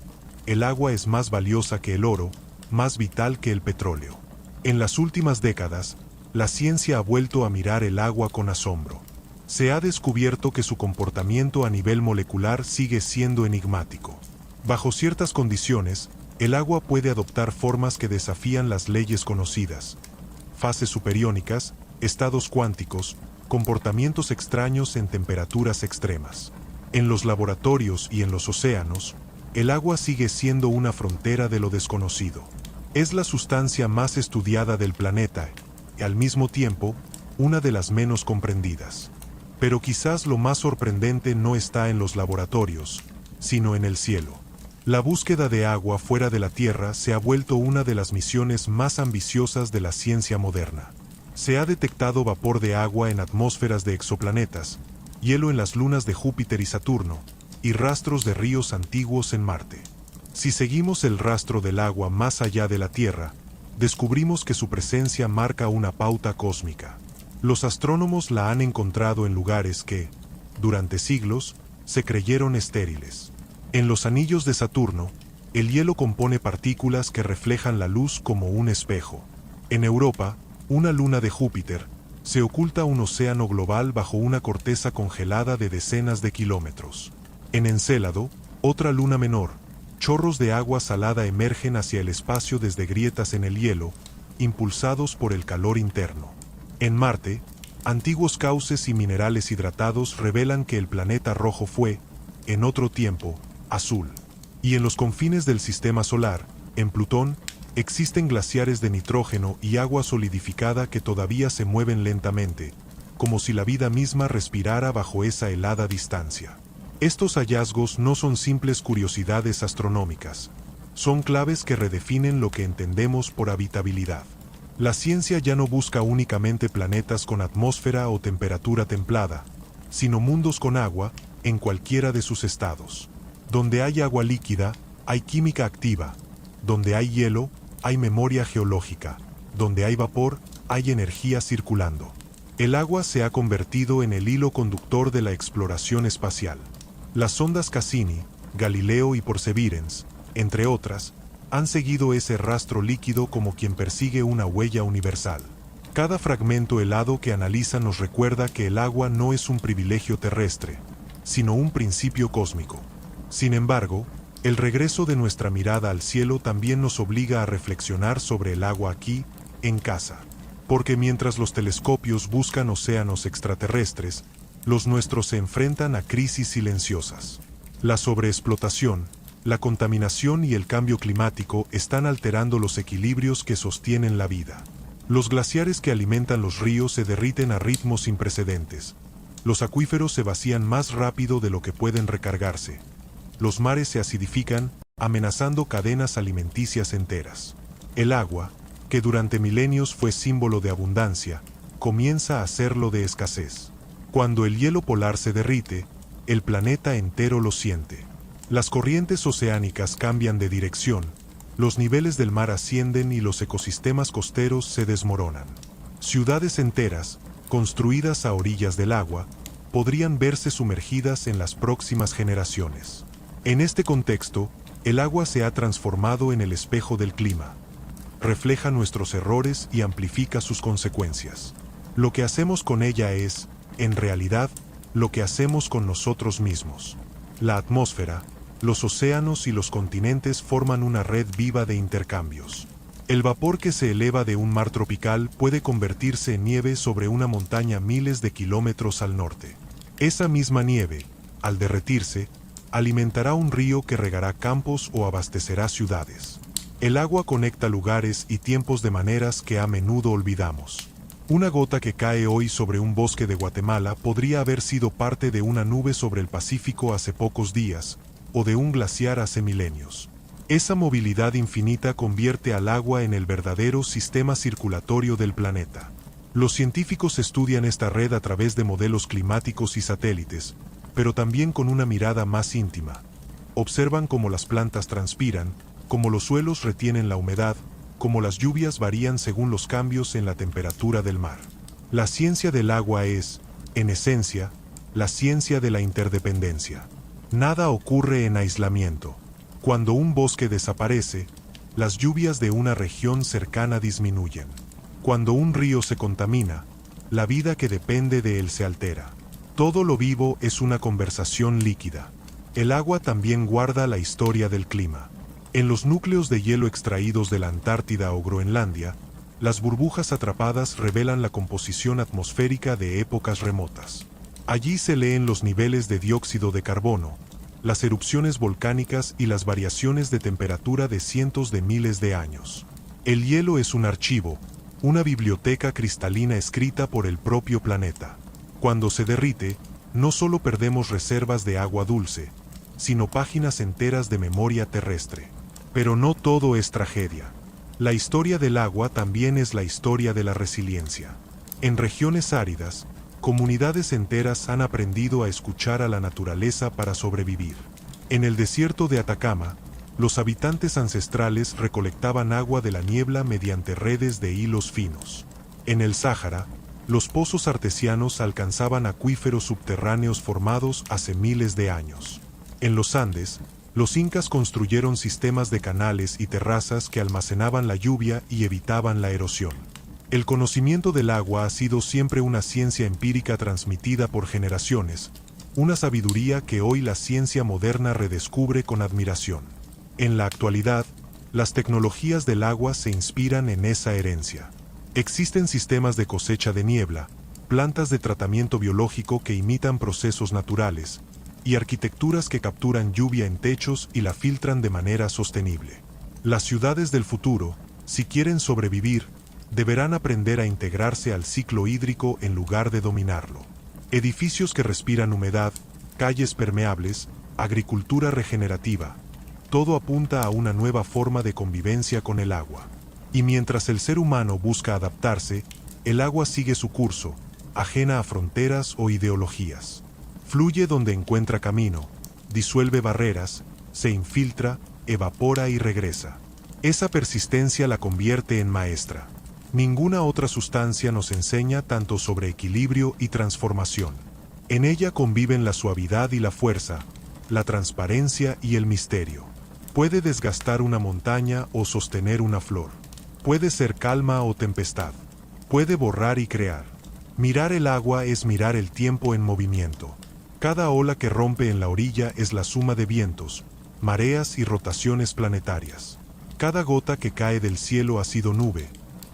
El agua es más valiosa que el oro, más vital que el petróleo. En las últimas décadas, la ciencia ha vuelto a mirar el agua con asombro. Se ha descubierto que su comportamiento a nivel molecular sigue siendo enigmático. Bajo ciertas condiciones, el agua puede adoptar formas que desafían las leyes conocidas. Fases superiónicas, estados cuánticos, comportamientos extraños en temperaturas extremas. En los laboratorios y en los océanos, el agua sigue siendo una frontera de lo desconocido. Es la sustancia más estudiada del planeta y, al mismo tiempo, una de las menos comprendidas. Pero quizás lo más sorprendente no está en los laboratorios, sino en el cielo. La búsqueda de agua fuera de la Tierra se ha vuelto una de las misiones más ambiciosas de la ciencia moderna. Se ha detectado vapor de agua en atmósferas de exoplanetas, hielo en las lunas de Júpiter y Saturno, y rastros de ríos antiguos en Marte. Si seguimos el rastro del agua más allá de la Tierra, descubrimos que su presencia marca una pauta cósmica. Los astrónomos la han encontrado en lugares que, durante siglos, se creyeron estériles. En los anillos de Saturno, el hielo compone partículas que reflejan la luz como un espejo. En Europa, una luna de Júpiter, se oculta un océano global bajo una corteza congelada de decenas de kilómetros. En Encélado, otra luna menor, chorros de agua salada emergen hacia el espacio desde grietas en el hielo, impulsados por el calor interno. En Marte, antiguos cauces y minerales hidratados revelan que el planeta rojo fue, en otro tiempo, azul. Y en los confines del sistema solar, en Plutón, existen glaciares de nitrógeno y agua solidificada que todavía se mueven lentamente, como si la vida misma respirara bajo esa helada distancia. Estos hallazgos no son simples curiosidades astronómicas. Son claves que redefinen lo que entendemos por habitabilidad. La ciencia ya no busca únicamente planetas con atmósfera o temperatura templada, sino mundos con agua, en cualquiera de sus estados. Donde hay agua líquida, hay química activa. Donde hay hielo, hay memoria geológica. Donde hay vapor, hay energía circulando. El agua se ha convertido en el hilo conductor de la exploración espacial. Las sondas Cassini, Galileo y Perseverance, entre otras, han seguido ese rastro líquido como quien persigue una huella universal. Cada fragmento helado que analizan nos recuerda que el agua no es un privilegio terrestre, sino un principio cósmico. Sin embargo, el regreso de nuestra mirada al cielo también nos obliga a reflexionar sobre el agua aquí, en casa. Porque mientras los telescopios buscan océanos extraterrestres, los nuestros se enfrentan a crisis silenciosas. La sobreexplotación, la contaminación y el cambio climático están alterando los equilibrios que sostienen la vida. Los glaciares que alimentan los ríos se derriten a ritmos sin precedentes. Los acuíferos se vacían más rápido de lo que pueden recargarse. Los mares se acidifican, amenazando cadenas alimenticias enteras. El agua, que durante milenios fue símbolo de abundancia, comienza a serlo de escasez. Cuando el hielo polar se derrite, el planeta entero lo siente. Las corrientes oceánicas cambian de dirección, los niveles del mar ascienden y los ecosistemas costeros se desmoronan. Ciudades enteras, construidas a orillas del agua, podrían verse sumergidas en las próximas generaciones. En este contexto, el agua se ha transformado en el espejo del clima. Refleja nuestros errores y amplifica sus consecuencias. Lo que hacemos con ella es, en realidad, lo que hacemos con nosotros mismos. La atmósfera, los océanos y los continentes forman una red viva de intercambios. El vapor que se eleva de un mar tropical puede convertirse en nieve sobre una montaña miles de kilómetros al norte. Esa misma nieve, al derretirse, alimentará un río que regará campos o abastecerá ciudades. El agua conecta lugares y tiempos de maneras que a menudo olvidamos. Una gota que cae hoy sobre un bosque de Guatemala podría haber sido parte de una nube sobre el Pacífico hace pocos días, o de un glaciar hace milenios. Esa movilidad infinita convierte al agua en el verdadero sistema circulatorio del planeta. Los científicos estudian esta red a través de modelos climáticos y satélites, pero también con una mirada más íntima. Observan cómo las plantas transpiran, cómo los suelos retienen la humedad, cómo las lluvias varían según los cambios en la temperatura del mar. La ciencia del agua es, en esencia, la ciencia de la interdependencia. Nada ocurre en aislamiento. Cuando un bosque desaparece, las lluvias de una región cercana disminuyen. Cuando un río se contamina, la vida que depende de él se altera. Todo lo vivo es una conversación líquida. El agua también guarda la historia del clima. En los núcleos de hielo extraídos de la Antártida o Groenlandia, las burbujas atrapadas revelan la composición atmosférica de épocas remotas. Allí se leen los niveles de dióxido de carbono, las erupciones volcánicas y las variaciones de temperatura de cientos de miles de años. El hielo es un archivo, una biblioteca cristalina escrita por el propio planeta. Cuando se derrite, no solo perdemos reservas de agua dulce, sino páginas enteras de memoria terrestre. Pero no todo es tragedia. La historia del agua también es la historia de la resiliencia. En regiones áridas, comunidades enteras han aprendido a escuchar a la naturaleza para sobrevivir. En el desierto de Atacama, los habitantes ancestrales recolectaban agua de la niebla mediante redes de hilos finos. En el Sáhara, los pozos artesianos alcanzaban acuíferos subterráneos formados hace miles de años. En los Andes, los incas construyeron sistemas de canales y terrazas que almacenaban la lluvia y evitaban la erosión. El conocimiento del agua ha sido siempre una ciencia empírica transmitida por generaciones, una sabiduría que hoy la ciencia moderna redescubre con admiración. En la actualidad, las tecnologías del agua se inspiran en esa herencia. Existen sistemas de cosecha de niebla, plantas de tratamiento biológico que imitan procesos naturales, y arquitecturas que capturan lluvia en techos y la filtran de manera sostenible. Las ciudades del futuro, si quieren sobrevivir, deberán aprender a integrarse al ciclo hídrico en lugar de dominarlo. Edificios que respiran humedad, calles permeables, agricultura regenerativa, todo apunta a una nueva forma de convivencia con el agua. Y mientras el ser humano busca adaptarse, el agua sigue su curso, ajena a fronteras o ideologías. Fluye donde encuentra camino, disuelve barreras, se infiltra, evapora y regresa. Esa persistencia la convierte en maestra. Ninguna otra sustancia nos enseña tanto sobre equilibrio y transformación. En ella conviven la suavidad y la fuerza, la transparencia y el misterio. Puede desgastar una montaña o sostener una flor. Puede ser calma o tempestad. Puede borrar y crear. Mirar el agua es mirar el tiempo en movimiento. Cada ola que rompe en la orilla es la suma de vientos, mareas y rotaciones planetarias. Cada gota que cae del cielo ha sido nube,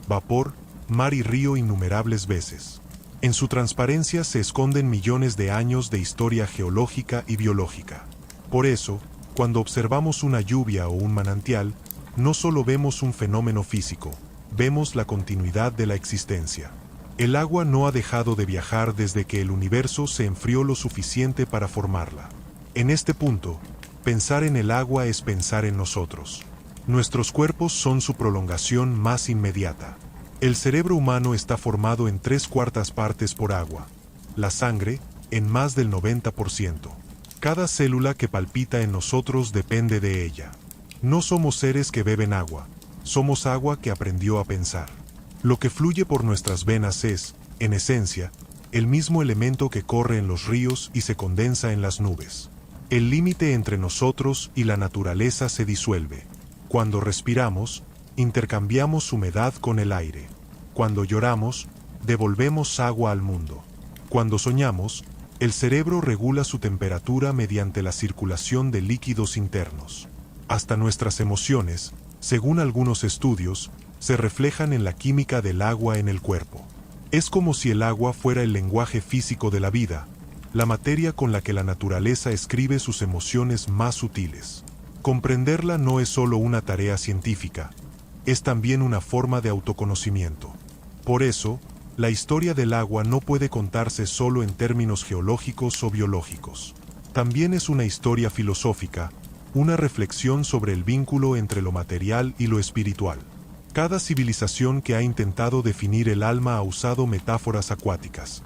vapor, mar y río innumerables veces. En su transparencia se esconden millones de años de historia geológica y biológica. Por eso, cuando observamos una lluvia o un manantial, no solo vemos un fenómeno físico, vemos la continuidad de la existencia. El agua no ha dejado de viajar desde que el universo se enfrió lo suficiente para formarla. En este punto, pensar en el agua es pensar en nosotros. Nuestros cuerpos son su prolongación más inmediata. El cerebro humano está formado en 3/4 partes por agua. La sangre, en más del 90%. Cada célula que palpita en nosotros depende de ella. No somos seres que beben agua, somos agua que aprendió a pensar. Lo que fluye por nuestras venas es, en esencia, el mismo elemento que corre en los ríos y se condensa en las nubes. El límite entre nosotros y la naturaleza se disuelve. Cuando respiramos, intercambiamos humedad con el aire. Cuando lloramos, devolvemos agua al mundo. Cuando soñamos, el cerebro regula su temperatura mediante la circulación de líquidos internos. Hasta nuestras emociones, según algunos estudios, se reflejan en la química del agua en el cuerpo. Es como si el agua fuera el lenguaje físico de la vida, la materia con la que la naturaleza escribe sus emociones más sutiles. Comprenderla no es solo una tarea científica, es también una forma de autoconocimiento. Por eso, la historia del agua no puede contarse solo en términos geológicos o biológicos. También es una historia filosófica, una reflexión sobre el vínculo entre lo material y lo espiritual. Cada civilización que ha intentado definir el alma ha usado metáforas acuáticas.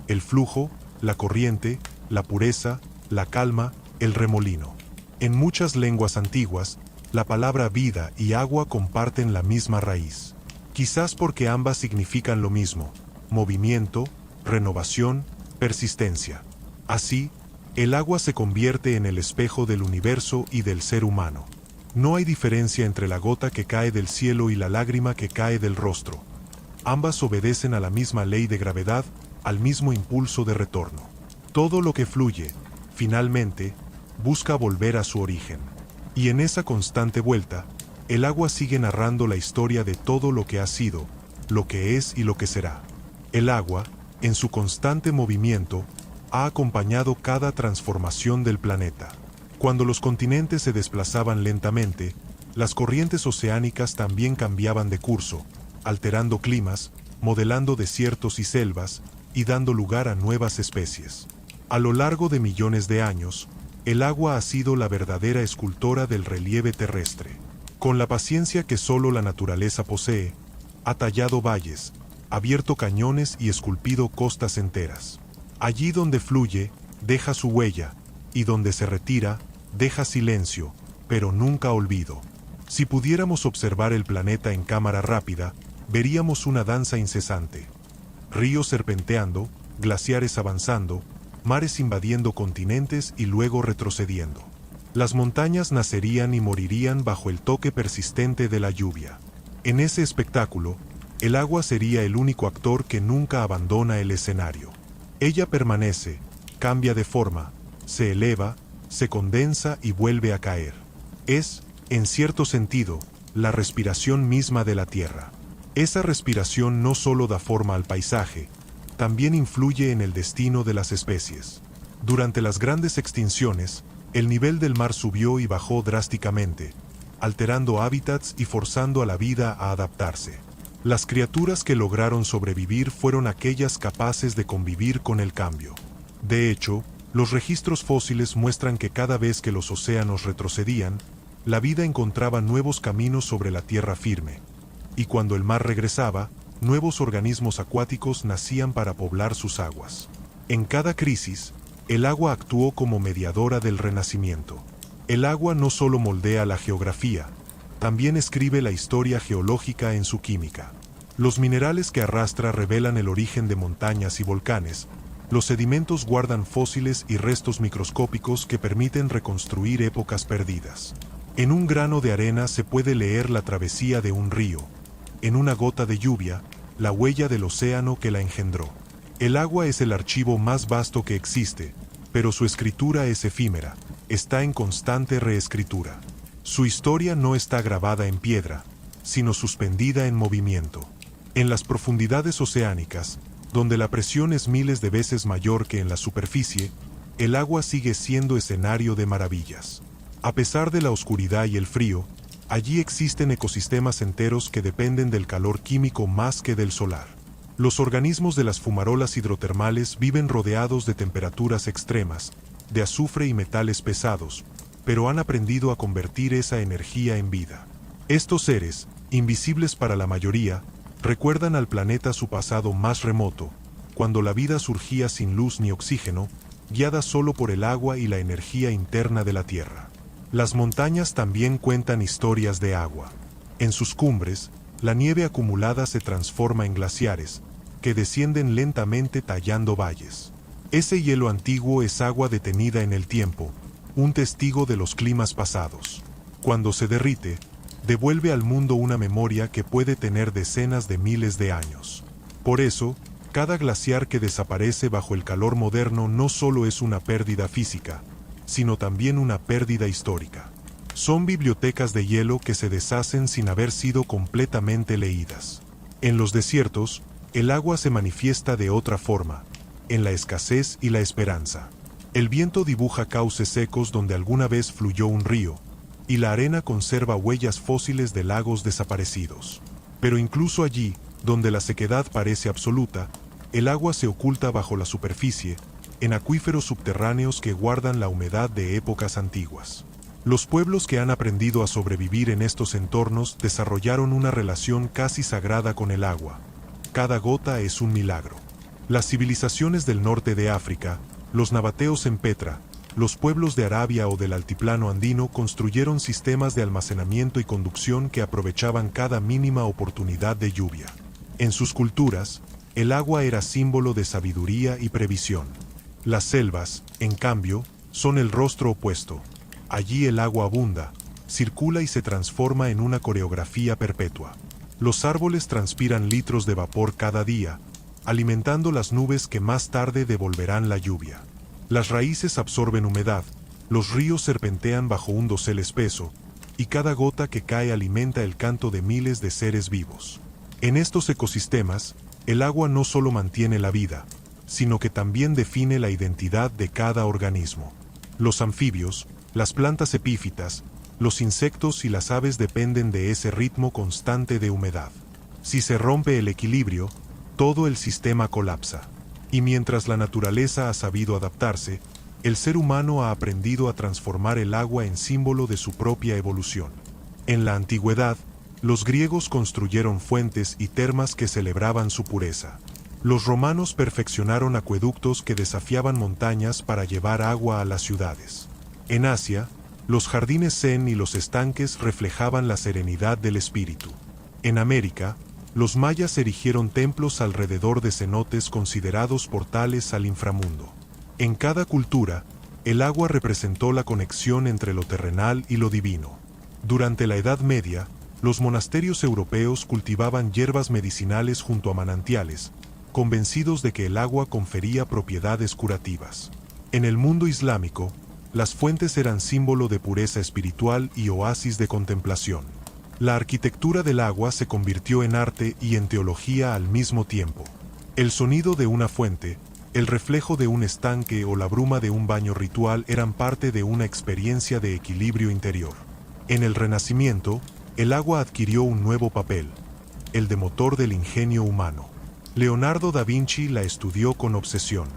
El flujo, la corriente, la pureza, la calma, el remolino. En muchas lenguas antiguas, la palabra vida y agua comparten la misma raíz. Quizás porque ambas significan lo mismo, movimiento, renovación, persistencia. Así, el agua se convierte en el espejo del universo y del ser humano. No hay diferencia entre la gota que cae del cielo y la lágrima que cae del rostro. Ambas obedecen a la misma ley de gravedad, al mismo impulso de retorno. Todo lo que fluye, finalmente, busca volver a su origen. Y en esa constante vuelta, el agua sigue narrando la historia de todo lo que ha sido, lo que es y lo que será. El agua, en su constante movimiento, ha acompañado cada transformación del planeta. Cuando los continentes se desplazaban lentamente, las corrientes oceánicas también cambiaban de curso, alterando climas, modelando desiertos y selvas, y dando lugar a nuevas especies. A lo largo de millones de años, el agua ha sido la verdadera escultora del relieve terrestre. Con la paciencia que solo la naturaleza posee, ha tallado valles, abierto cañones y esculpido costas enteras. Allí donde fluye, deja su huella, y donde se retira, deja silencio, pero nunca olvido. Si pudiéramos observar el planeta en cámara rápida, veríamos una danza incesante. Ríos serpenteando, glaciares avanzando, mares invadiendo continentes y luego retrocediendo. Las montañas nacerían y morirían bajo el toque persistente de la lluvia. En ese espectáculo, el agua sería el único actor que nunca abandona el escenario. Ella permanece, cambia de forma, se eleva, se condensa y vuelve a caer. Es, en cierto sentido, la respiración misma de la Tierra. Esa respiración no solo da forma al paisaje, también influye en el destino de las especies. Durante las grandes extinciones, el nivel del mar subió y bajó drásticamente, alterando hábitats y forzando a la vida a adaptarse. Las criaturas que lograron sobrevivir fueron aquellas capaces de convivir con el cambio. De hecho, los registros fósiles muestran que cada vez que los océanos retrocedían, la vida encontraba nuevos caminos sobre la tierra firme. Y cuando el mar regresaba, nuevos organismos acuáticos nacían para poblar sus aguas. En cada crisis, el agua actuó como mediadora del renacimiento. El agua no solo moldea la geografía, también escribe la historia geológica en su química. Los minerales que arrastra revelan el origen de montañas y volcanes. Los sedimentos guardan fósiles y restos microscópicos que permiten reconstruir épocas perdidas. En un grano de arena se puede leer la travesía de un río. En una gota de lluvia, la huella del océano que la engendró. El agua es el archivo más vasto que existe, pero su escritura es efímera, está en constante reescritura. Su historia no está grabada en piedra, sino suspendida en movimiento. En las profundidades oceánicas, donde la presión es miles de veces mayor que en la superficie, el agua sigue siendo escenario de maravillas. A pesar de la oscuridad y el frío, allí existen ecosistemas enteros que dependen del calor químico más que del solar. Los organismos de las fumarolas hidrotermales viven rodeados de temperaturas extremas, de azufre y metales pesados, pero han aprendido a convertir esa energía en vida. Estos seres, invisibles para la mayoría, recuerdan al planeta su pasado más remoto, cuando la vida surgía sin luz ni oxígeno, guiada solo por el agua y la energía interna de la Tierra. Las montañas también cuentan historias de agua. En sus cumbres, la nieve acumulada se transforma en glaciares, que descienden lentamente tallando valles. Ese hielo antiguo es agua detenida en el tiempo, un testigo de los climas pasados. Cuando se derrite, devuelve al mundo una memoria que puede tener decenas de miles de años. Por eso, cada glaciar que desaparece bajo el calor moderno no solo es una pérdida física, sino también una pérdida histórica. Son bibliotecas de hielo que se deshacen sin haber sido completamente leídas. En los desiertos, el agua se manifiesta de otra forma, en la escasez y la esperanza. El viento dibuja cauces secos donde alguna vez fluyó un río, y la arena conserva huellas fósiles de lagos desaparecidos. Pero incluso allí, donde la sequedad parece absoluta, el agua se oculta bajo la superficie, en acuíferos subterráneos que guardan la humedad de épocas antiguas. Los pueblos que han aprendido a sobrevivir en estos entornos desarrollaron una relación casi sagrada con el agua. Cada gota es un milagro. Las civilizaciones del norte de África, los nabateos en Petra, los pueblos de Arabia o del altiplano andino construyeron sistemas de almacenamiento y conducción que aprovechaban cada mínima oportunidad de lluvia. En sus culturas, El agua era símbolo de sabiduría y previsión. Las selvas, en cambio, son el rostro opuesto. Allí el agua abunda, circula y se transforma en una coreografía perpetua. Los árboles transpiran litros de vapor cada día, alimentando las nubes que más tarde devolverán la lluvia. Las raíces absorben humedad, los ríos serpentean bajo un dosel espeso, y cada gota que cae alimenta el canto de miles de seres vivos. En estos ecosistemas, el agua no solo mantiene la vida, sino que también define la identidad de cada organismo. Los anfibios, las plantas epífitas, los insectos y las aves dependen de ese ritmo constante de humedad. Si se rompe el equilibrio, todo el sistema colapsa. Y mientras la naturaleza ha sabido adaptarse, el ser humano ha aprendido a transformar el agua en símbolo de su propia evolución. En la antigüedad, los griegos construyeron fuentes y termas que celebraban su pureza. Los romanos perfeccionaron acueductos que desafiaban montañas para llevar agua a las ciudades. En Asia, los jardines zen y los estanques reflejaban la serenidad del espíritu. En América, los mayas erigieron templos alrededor de cenotes considerados portales al inframundo. En cada cultura, el agua representó la conexión entre lo terrenal y lo divino. Durante la Edad Media, los monasterios europeos cultivaban hierbas medicinales junto a manantiales, convencidos de que el agua confería propiedades curativas. En el mundo islámico, las fuentes eran símbolo de pureza espiritual y oasis de contemplación. La arquitectura del agua se convirtió en arte y en teología al mismo tiempo. El sonido de una fuente, el reflejo de un estanque o la bruma de un baño ritual eran parte de una experiencia de equilibrio interior. En el Renacimiento, el agua adquirió un nuevo papel, el de motor del ingenio humano. Leonardo da Vinci la estudió con obsesión.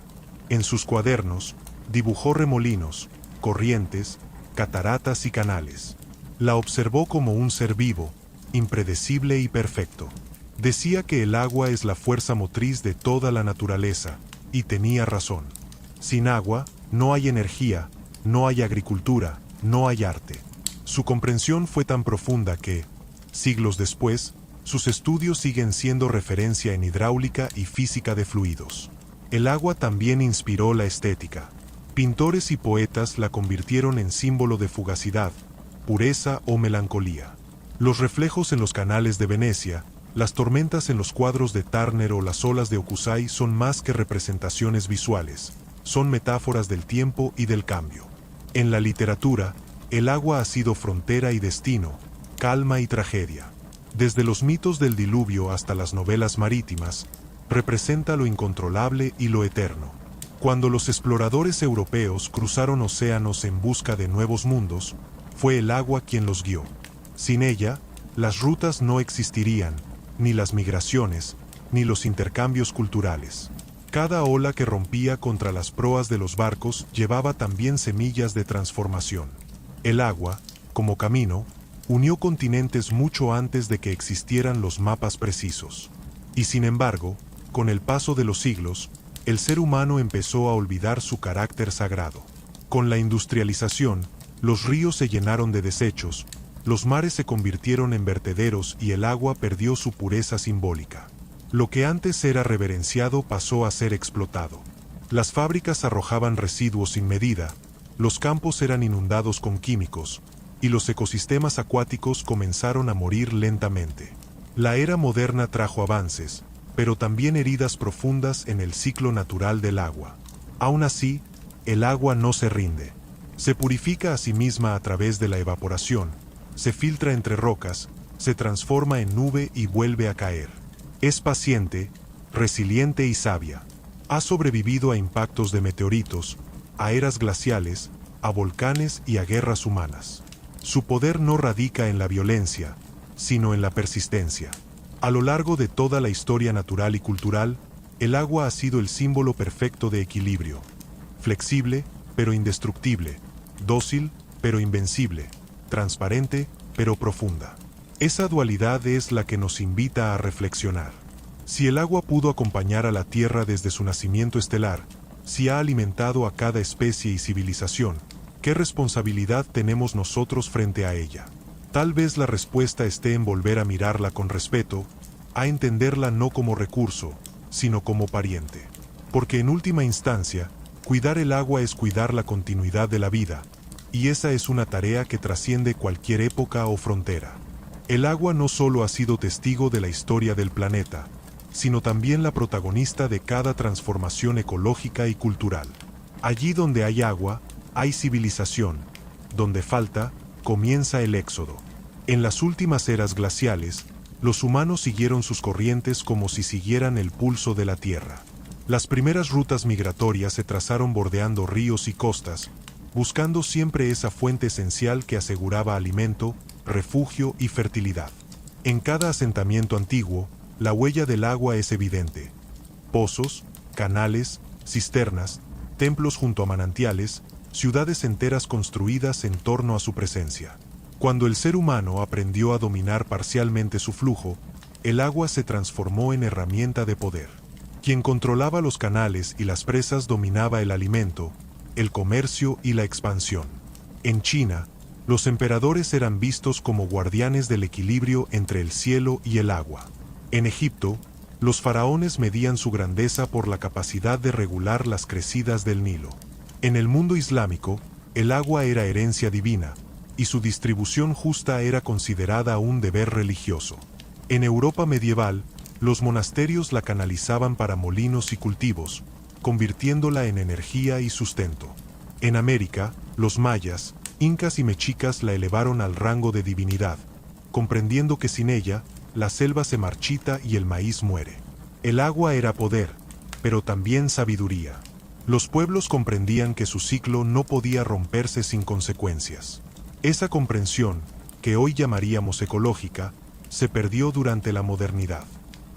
En sus cuadernos, dibujó remolinos, corrientes, cataratas y canales. La observó como un ser vivo, impredecible y perfecto. Decía que el agua es la fuerza motriz de toda la naturaleza, y tenía razón. Sin agua, no hay energía, no hay agricultura, no hay arte. Su comprensión fue tan profunda que, siglos después, sus estudios siguen siendo referencia en hidráulica y física de fluidos. El agua también inspiró la estética. Pintores y poetas la convirtieron en símbolo de fugacidad, pureza o melancolía. Los reflejos en los canales de Venecia, las tormentas en los cuadros de Turner o las olas de Hokusai son más que representaciones visuales, son metáforas del tiempo y del cambio. En la literatura, el agua ha sido frontera y destino, calma y tragedia. Desde los mitos del diluvio hasta las novelas marítimas, representa lo incontrolable y lo eterno. Cuando los exploradores europeos cruzaron océanos en busca de nuevos mundos, fue el agua quien los guió. Sin ella, las rutas no existirían, ni las migraciones, ni los intercambios culturales. Cada ola que rompía contra las proas de los barcos llevaba también semillas de transformación. El agua, como camino, unió continentes mucho antes de que existieran los mapas precisos. Y sin embargo, con el paso de los siglos, el ser humano empezó a olvidar su carácter sagrado. Con la industrialización, los ríos se llenaron de desechos, los mares se convirtieron en vertederos y el agua perdió su pureza simbólica. Lo que antes era reverenciado pasó a ser explotado. Las fábricas arrojaban residuos sin medida, los campos eran inundados con químicos, y los ecosistemas acuáticos comenzaron a morir lentamente. La era moderna trajo avances, pero también heridas profundas en el ciclo natural del agua. Aún así, el agua no se rinde. Se purifica a sí misma a través de la evaporación, se filtra entre rocas, se transforma en nube y vuelve a caer. Es paciente, resiliente y sabia. Ha sobrevivido a impactos de meteoritos, a eras glaciales, a volcanes y a guerras humanas. Su poder no radica en la violencia, sino en la persistencia. A lo largo de toda la historia natural y cultural, el agua ha sido el símbolo perfecto de equilibrio. Flexible, pero indestructible. Dócil, pero invencible. Transparente, pero profunda. Esa dualidad es la que nos invita a reflexionar. Si el agua pudo acompañar a la Tierra desde su nacimiento estelar, si ha alimentado a cada especie y civilización, ¿qué responsabilidad tenemos nosotros frente a ella? Tal vez la respuesta esté en volver a mirarla con respeto, a entenderla no como recurso, sino como pariente. Porque en última instancia, cuidar el agua es cuidar la continuidad de la vida, y esa es una tarea que trasciende cualquier época o frontera. El agua no solo ha sido testigo de la historia del planeta, sino también la protagonista de cada transformación ecológica y cultural. Allí donde hay agua, hay civilización. Donde falta, comienza el éxodo. En las últimas eras glaciales, los humanos siguieron sus corrientes como si siguieran el pulso de la Tierra. Las primeras rutas migratorias se trazaron bordeando ríos y costas, buscando siempre esa fuente esencial que aseguraba alimento, refugio y fertilidad. En cada asentamiento antiguo, la huella del agua es evidente. Pozos, canales, cisternas, templos junto a manantiales, ciudades enteras construidas en torno a su presencia. Cuando el ser humano aprendió a dominar parcialmente su flujo, el agua se transformó en herramienta de poder. Quien controlaba los canales y las presas dominaba el alimento, el comercio y la expansión. En China, los emperadores eran vistos como guardianes del equilibrio entre el cielo y el agua. En Egipto, los faraones medían su grandeza por la capacidad de regular las crecidas del Nilo. En el mundo islámico, el agua era herencia divina, y su distribución justa era considerada un deber religioso. En Europa medieval, los monasterios la canalizaban para molinos y cultivos, convirtiéndola en energía y sustento. En América, los mayas, incas y mexicas la elevaron al rango de divinidad, comprendiendo que sin ella, la selva se marchita y el maíz muere. El agua era poder, pero también sabiduría. Los pueblos comprendían que su ciclo no podía romperse sin consecuencias. Esa comprensión, que hoy llamaríamos ecológica, se perdió durante la modernidad.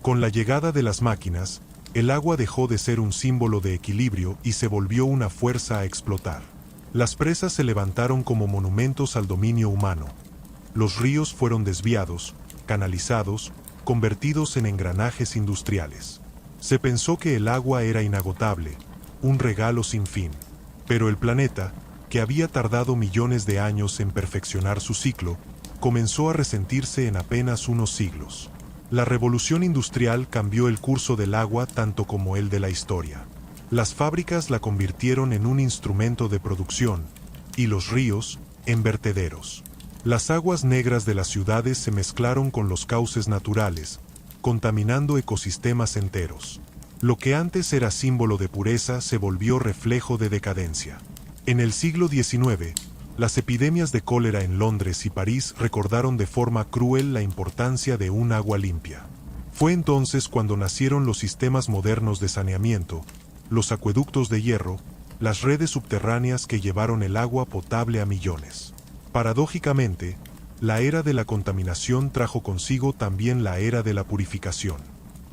Con la llegada de las máquinas, el agua dejó de ser un símbolo de equilibrio y se volvió una fuerza a explotar. Las presas se levantaron como monumentos al dominio humano. Los ríos fueron desviados, canalizados, convertidos en engranajes industriales. Se pensó que el agua era inagotable, un regalo sin fin. Pero el planeta, que había tardado millones de años en perfeccionar su ciclo, comenzó a resentirse en apenas unos siglos. La revolución industrial cambió el curso del agua tanto como el de la historia. Las fábricas la convirtieron en un instrumento de producción, y los ríos, en vertederos. Las aguas negras de las ciudades se mezclaron con los cauces naturales, contaminando ecosistemas enteros. Lo que antes era símbolo de pureza se volvió reflejo de decadencia. En el siglo XIX, las epidemias de cólera en Londres y París recordaron de forma cruel la importancia de un agua limpia. Fue entonces cuando nacieron los sistemas modernos de saneamiento, los acueductos de hierro, las redes subterráneas que llevaron el agua potable a millones. Paradójicamente, la era de la contaminación trajo consigo también la era de la purificación.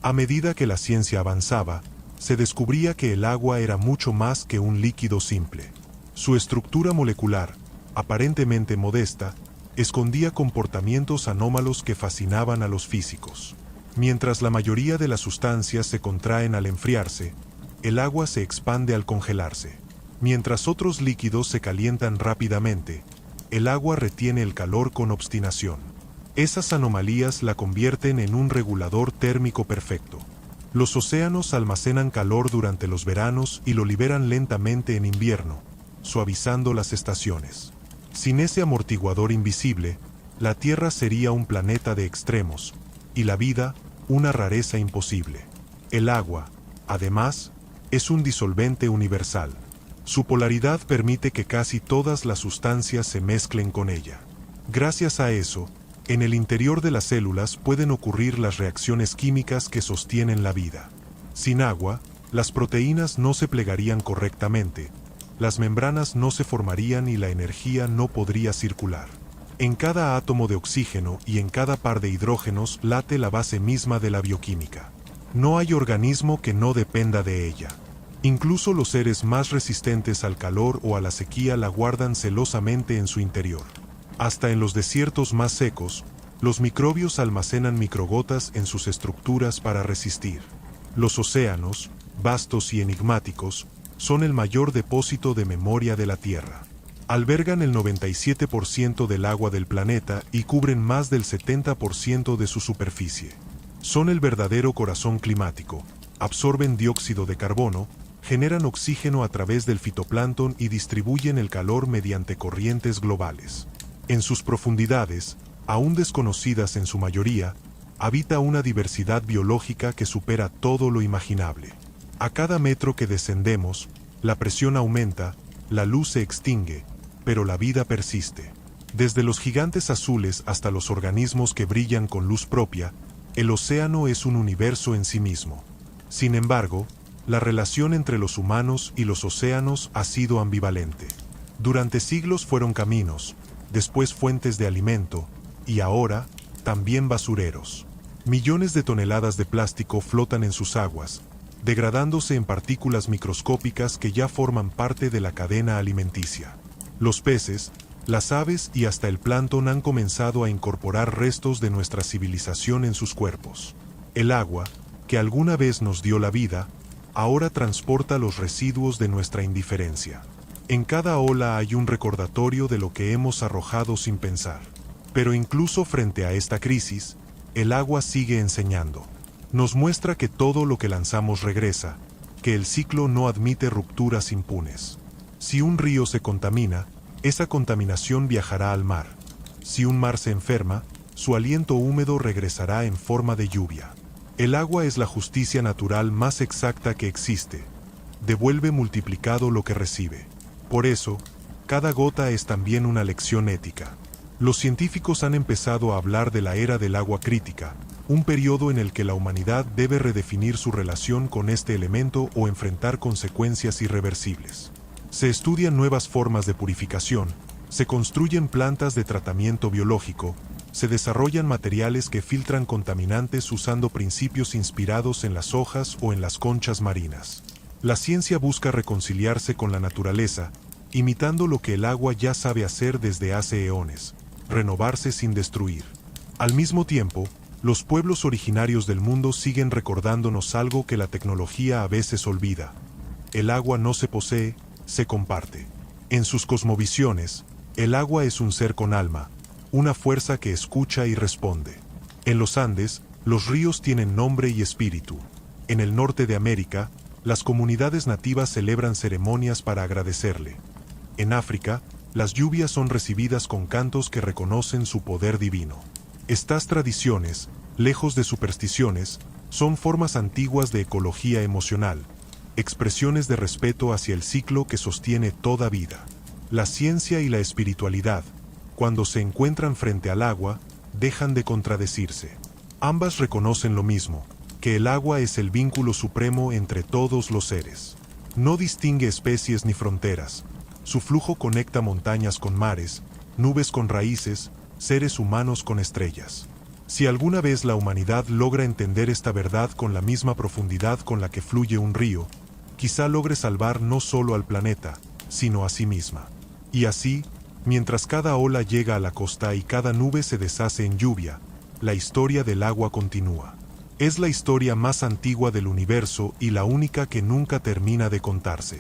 A medida que la ciencia avanzaba, se descubría que el agua era mucho más que un líquido simple. Su estructura molecular, aparentemente modesta, escondía comportamientos anómalos que fascinaban a los físicos. Mientras la mayoría de las sustancias se contraen al enfriarse, el agua se expande al congelarse. Mientras otros líquidos se calientan rápidamente, el agua retiene el calor con obstinación. Esas anomalías la convierten en un regulador térmico perfecto. Los océanos almacenan calor durante los veranos y lo liberan lentamente en invierno, suavizando las estaciones. Sin ese amortiguador invisible, la Tierra sería un planeta de extremos, y la vida, una rareza imposible. El agua, además, es un disolvente universal. Su polaridad permite que casi todas las sustancias se mezclen con ella. Gracias a eso, en el interior de las células pueden ocurrir las reacciones químicas que sostienen la vida. Sin agua, las proteínas no se plegarían correctamente, las membranas no se formarían y la energía no podría circular. En cada átomo de oxígeno y en cada par de hidrógenos late la base misma de la bioquímica. No hay organismo que no dependa de ella. Incluso los seres más resistentes al calor o a la sequía la guardan celosamente en su interior. Hasta en los desiertos más secos, los microbios almacenan microgotas en sus estructuras para resistir. Los océanos, vastos y enigmáticos, son el mayor depósito de memoria de la Tierra. Albergan el 97% del agua del planeta y cubren más del 70% de su superficie. Son el verdadero corazón climático, absorben dióxido de carbono, generan oxígeno a través del fitoplancton y distribuyen el calor mediante corrientes globales. En sus profundidades, aún desconocidas en su mayoría, habita una diversidad biológica que supera todo lo imaginable. A cada metro que descendemos, la presión aumenta, la luz se extingue, pero la vida persiste. Desde los gigantes azules hasta los organismos que brillan con luz propia, el océano es un universo en sí mismo. Sin embargo, la relación entre los humanos y los océanos ha sido ambivalente. Durante siglos fueron caminos, después fuentes de alimento, y ahora, también basureros. Millones de toneladas de plástico flotan en sus aguas, degradándose en partículas microscópicas que ya forman parte de la cadena alimenticia. Los peces, las aves y hasta el plancton han comenzado a incorporar restos de nuestra civilización en sus cuerpos. El agua, que alguna vez nos dio la vida, ahora transporta los residuos de nuestra indiferencia. En cada ola hay un recordatorio de lo que hemos arrojado sin pensar. Pero incluso frente a esta crisis, el agua sigue enseñando. Nos muestra que todo lo que lanzamos regresa, que el ciclo no admite rupturas impunes. Si un río se contamina, esa contaminación viajará al mar. Si un mar se enferma, su aliento húmedo regresará en forma de lluvia. El agua es la justicia natural más exacta que existe. Devuelve multiplicado lo que recibe. Por eso, cada gota es también una lección ética. Los científicos han empezado a hablar de la era del agua crítica, un periodo en el que la humanidad debe redefinir su relación con este elemento o enfrentar consecuencias irreversibles. Se estudian nuevas formas de purificación, se construyen plantas de tratamiento biológico, se desarrollan materiales que filtran contaminantes usando principios inspirados en las hojas o en las conchas marinas. La ciencia busca reconciliarse con la naturaleza, imitando lo que el agua ya sabe hacer desde hace eones: renovarse sin destruir. Al mismo tiempo, los pueblos originarios del mundo siguen recordándonos algo que la tecnología a veces olvida. El agua no se posee, se comparte. En sus cosmovisiones, el agua es un ser con alma, una fuerza que escucha y responde. En los Andes, los ríos tienen nombre y espíritu. En el norte de América, las comunidades nativas celebran ceremonias para agradecerle. En África, las lluvias son recibidas con cantos que reconocen su poder divino. Estas tradiciones, lejos de supersticiones, son formas antiguas de ecología emocional, expresiones de respeto hacia el ciclo que sostiene toda vida. La ciencia y la espiritualidad, cuando se encuentran frente al agua, dejan de contradecirse. Ambas reconocen lo mismo, que el agua es el vínculo supremo entre todos los seres. No distingue especies ni fronteras. Su flujo conecta montañas con mares, nubes con raíces, seres humanos con estrellas. Si alguna vez la humanidad logra entender esta verdad con la misma profundidad con la que fluye un río, quizá logre salvar no solo al planeta, sino a sí misma. Y así, mientras cada ola llega a la costa y cada nube se deshace en lluvia, la historia del agua continúa. Es la historia más antigua del universo y la única que nunca termina de contarse.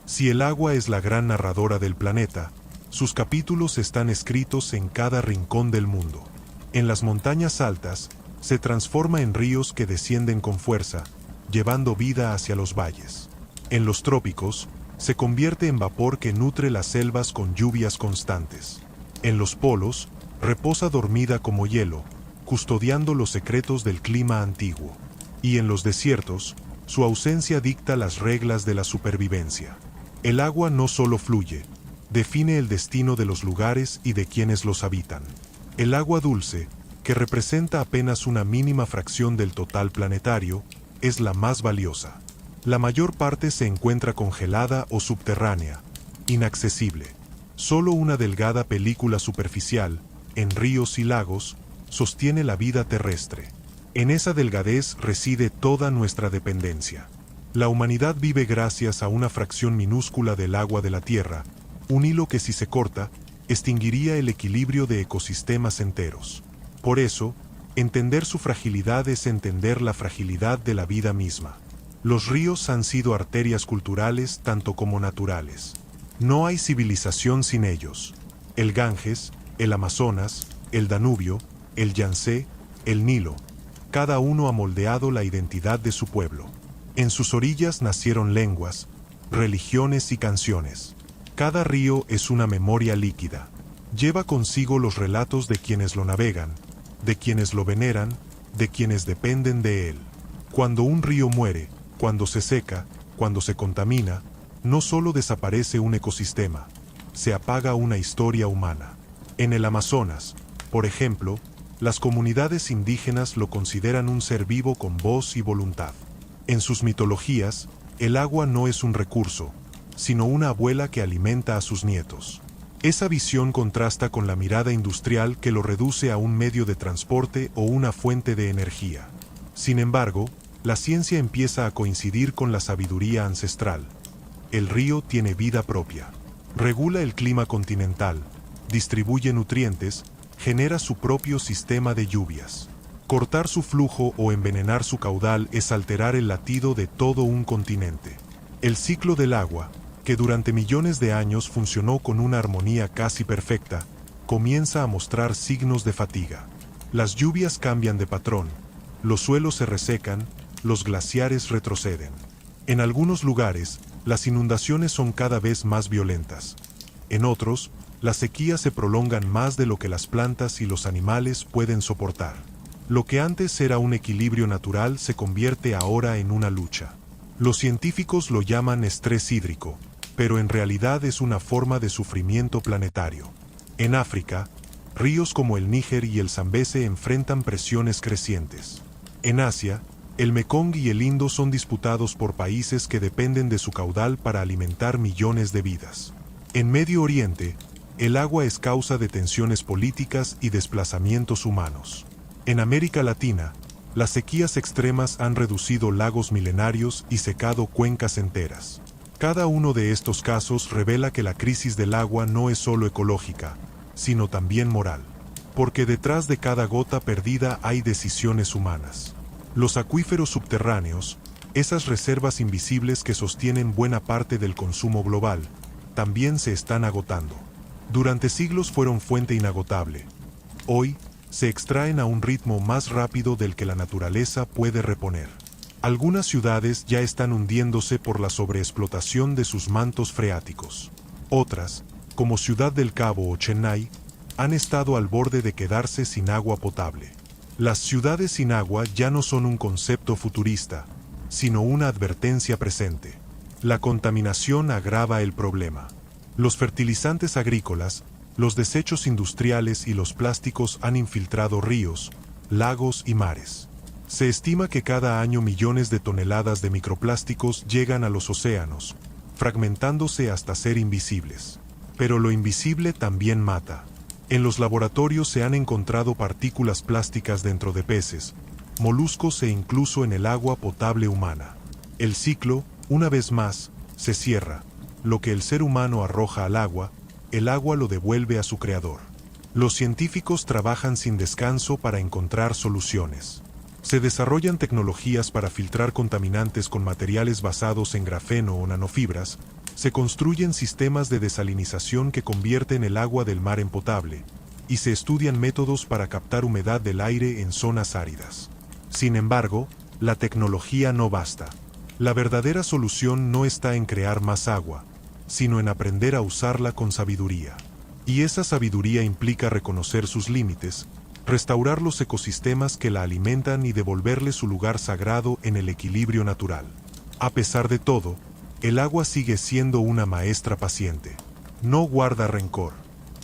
Si el agua es la gran narradora del planeta, sus capítulos están escritos en cada rincón del mundo. En las montañas altas, se transforma en ríos que descienden con fuerza, llevando vida hacia los valles. En los trópicos, se convierte en vapor que nutre las selvas con lluvias constantes. En los polos, reposa dormida como hielo, custodiando los secretos del clima antiguo. Y en los desiertos, su ausencia dicta las reglas de la supervivencia. El agua no solo fluye, define el destino de los lugares y de quienes los habitan. El agua dulce, que representa apenas una mínima fracción del total planetario, es la más valiosa. La mayor parte se encuentra congelada o subterránea, inaccesible. Solo una delgada película superficial, en ríos y lagos, sostiene la vida terrestre. En esa delgadez reside toda nuestra dependencia. La humanidad vive gracias a una fracción minúscula del agua de la Tierra, un hilo que si se corta, extinguiría el equilibrio de ecosistemas enteros. Por eso, entender su fragilidad es entender la fragilidad de la vida misma. Los ríos han sido arterias culturales tanto como naturales. No hay civilización sin ellos. El Ganges, el Amazonas, el Danubio, el Yangtze, el Nilo. Cada uno ha moldeado la identidad de su pueblo. En sus orillas nacieron lenguas, religiones y canciones. Cada río es una memoria líquida. Lleva consigo los relatos de quienes lo navegan, de quienes lo veneran, de quienes dependen de él. Cuando un río muere, cuando se seca, cuando se contamina, no solo desaparece un ecosistema, se apaga una historia humana. En el Amazonas, por ejemplo, las comunidades indígenas lo consideran un ser vivo con voz y voluntad. En sus mitologías, el agua no es un recurso, sino una abuela que alimenta a sus nietos. Esa visión contrasta con la mirada industrial que lo reduce a un medio de transporte o una fuente de energía. Sin embargo, la ciencia empieza a coincidir con la sabiduría ancestral. El río tiene vida propia. Regula el clima continental, distribuye nutrientes, genera su propio sistema de lluvias. Cortar su flujo o envenenar su caudal es alterar el latido de todo un continente. El ciclo del agua, que durante millones de años funcionó con una armonía casi perfecta, comienza a mostrar signos de fatiga. Las lluvias cambian de patrón, los suelos se resecan, los glaciares retroceden. En algunos lugares, las inundaciones son cada vez más violentas. En otros, las sequías se prolongan más de lo que las plantas y los animales pueden soportar. Lo que antes era un equilibrio natural se convierte ahora en una lucha. Los científicos lo llaman estrés hídrico, pero en realidad es una forma de sufrimiento planetario. En África, ríos como el Níger y el Zambeze enfrentan presiones crecientes. En Asia, el Mekong y el Indo son disputados por países que dependen de su caudal para alimentar millones de vidas. En Medio Oriente, el agua es causa de tensiones políticas y desplazamientos humanos. En América Latina, las sequías extremas han reducido lagos milenarios y secado cuencas enteras. Cada uno de estos casos revela que la crisis del agua no es solo ecológica, sino también moral. Porque detrás de cada gota perdida hay decisiones humanas. Los acuíferos subterráneos, esas reservas invisibles que sostienen buena parte del consumo global, también se están agotando. Durante siglos fueron fuente inagotable. Hoy, se extraen a un ritmo más rápido del que la naturaleza puede reponer. Algunas ciudades ya están hundiéndose por la sobreexplotación de sus mantos freáticos. Otras, como Ciudad del Cabo o Chennai, han estado al borde de quedarse sin agua potable. Las ciudades sin agua ya no son un concepto futurista, sino una advertencia presente. La contaminación agrava el problema. Los fertilizantes agrícolas, los desechos industriales y los plásticos han infiltrado ríos, lagos y mares. Se estima que cada año millones de toneladas de microplásticos llegan a los océanos, fragmentándose hasta ser invisibles. Pero lo invisible también mata. En los laboratorios se han encontrado partículas plásticas dentro de peces, moluscos e incluso en el agua potable humana. El ciclo, una vez más, se cierra. Lo que el ser humano arroja al agua, el agua lo devuelve a su creador. Los científicos trabajan sin descanso para encontrar soluciones. Se desarrollan tecnologías para filtrar contaminantes con materiales basados en grafeno o nanofibras, se construyen sistemas de desalinización que convierten el agua del mar en potable, y se estudian métodos para captar humedad del aire en zonas áridas. Sin embargo, la tecnología no basta. La verdadera solución no está en crear más agua, sino en aprender a usarla con sabiduría. Y esa sabiduría implica reconocer sus límites, restaurar los ecosistemas que la alimentan y devolverle su lugar sagrado en el equilibrio natural. A pesar de todo, el agua sigue siendo una maestra paciente. No guarda rencor.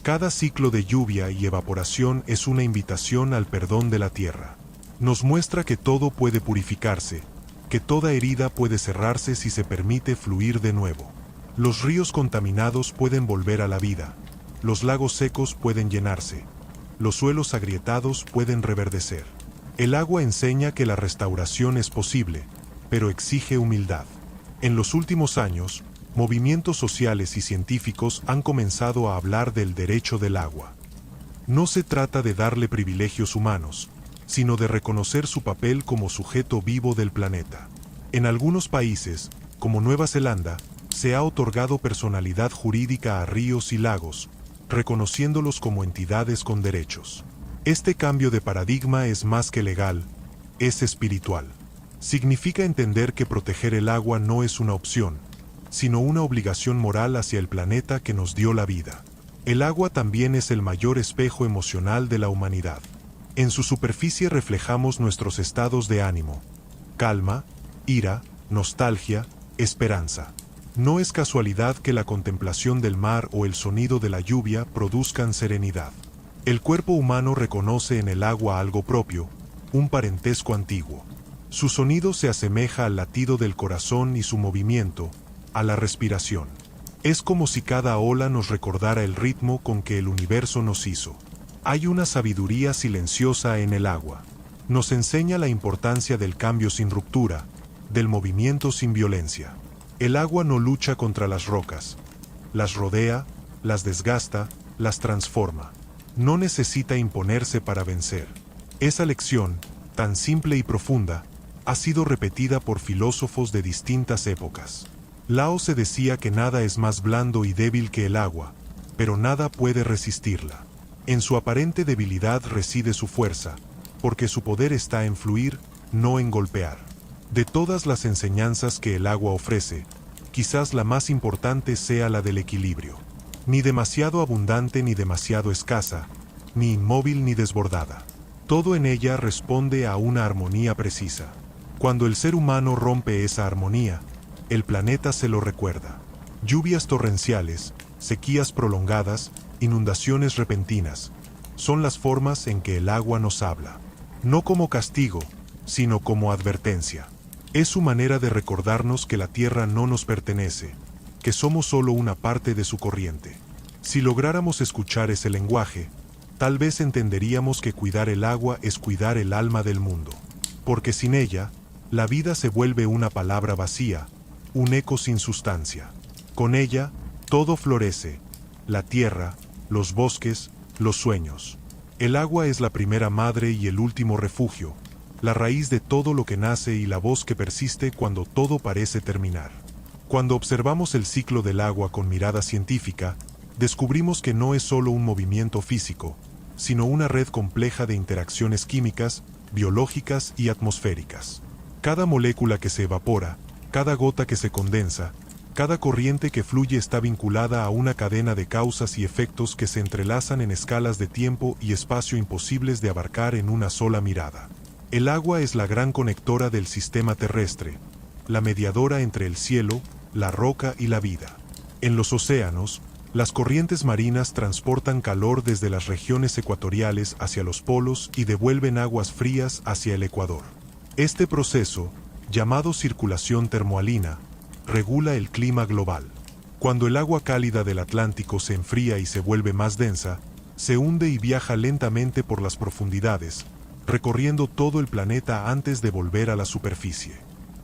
Cada ciclo de lluvia y evaporación es una invitación al perdón de la tierra. Nos muestra que todo puede purificarse, que toda herida puede cerrarse si se permite fluir de nuevo. Los ríos contaminados pueden volver a la vida. Los lagos secos pueden llenarse. Los suelos agrietados pueden reverdecer. El agua enseña que la restauración es posible, pero exige humildad. En los últimos años, movimientos sociales y científicos han comenzado a hablar del derecho del agua. No se trata de darle privilegios humanos, sino de reconocer su papel como sujeto vivo del planeta. En algunos países, como Nueva Zelanda, se ha otorgado personalidad jurídica a ríos y lagos, reconociéndolos como entidades con derechos. Este cambio de paradigma es más que legal, es espiritual. Significa entender que proteger el agua no es una opción, sino una obligación moral hacia el planeta que nos dio la vida. El agua también es el mayor espejo emocional de la humanidad. En su superficie reflejamos nuestros estados de ánimo: calma, ira, nostalgia, esperanza. No es casualidad que la contemplación del mar o el sonido de la lluvia produzcan serenidad. El cuerpo humano reconoce en el agua algo propio, un parentesco antiguo. Su sonido se asemeja al latido del corazón y su movimiento, a la respiración. Es como si cada ola nos recordara el ritmo con que el universo nos hizo. Hay una sabiduría silenciosa en el agua. Nos enseña la importancia del cambio sin ruptura, del movimiento sin violencia. El agua no lucha contra las rocas. Las rodea, las desgasta, las transforma. No necesita imponerse para vencer. Esa lección, tan simple y profunda, ha sido repetida por filósofos de distintas épocas. Lao Tse decía que nada es más blando y débil que el agua, pero nada puede resistirla. En su aparente debilidad reside su fuerza, porque su poder está en fluir, no en golpear. De todas las enseñanzas que el agua ofrece, quizás la más importante sea la del equilibrio. Ni demasiado abundante ni demasiado escasa, ni inmóvil ni desbordada. Todo en ella responde a una armonía precisa. Cuando el ser humano rompe esa armonía, el planeta se lo recuerda. Lluvias torrenciales, sequías prolongadas, inundaciones repentinas, son las formas en que el agua nos habla. No como castigo, sino como advertencia. Es su manera de recordarnos que la tierra no nos pertenece, que somos solo una parte de su corriente. Si lográramos escuchar ese lenguaje, tal vez entenderíamos que cuidar el agua es cuidar el alma del mundo. Porque sin ella, la vida se vuelve una palabra vacía, un eco sin sustancia. Con ella, todo florece: la tierra, los bosques, los sueños. El agua es la primera madre y el último refugio, la raíz de todo lo que nace y la voz que persiste cuando todo parece terminar. Cuando observamos el ciclo del agua con mirada científica, descubrimos que no es solo un movimiento físico, sino una red compleja de interacciones químicas, biológicas y atmosféricas. Cada molécula que se evapora, cada gota que se condensa, cada corriente que fluye está vinculada a una cadena de causas y efectos que se entrelazan en escalas de tiempo y espacio imposibles de abarcar en una sola mirada. El agua es la gran conectora del sistema terrestre, la mediadora entre el cielo, la roca y la vida. En los océanos, las corrientes marinas transportan calor desde las regiones ecuatoriales hacia los polos y devuelven aguas frías hacia el Ecuador. Este proceso, llamado circulación termohalina, regula el clima global. Cuando el agua cálida del Atlántico se enfría y se vuelve más densa, se hunde y viaja lentamente por las profundidades, recorriendo todo el planeta antes de volver a la superficie.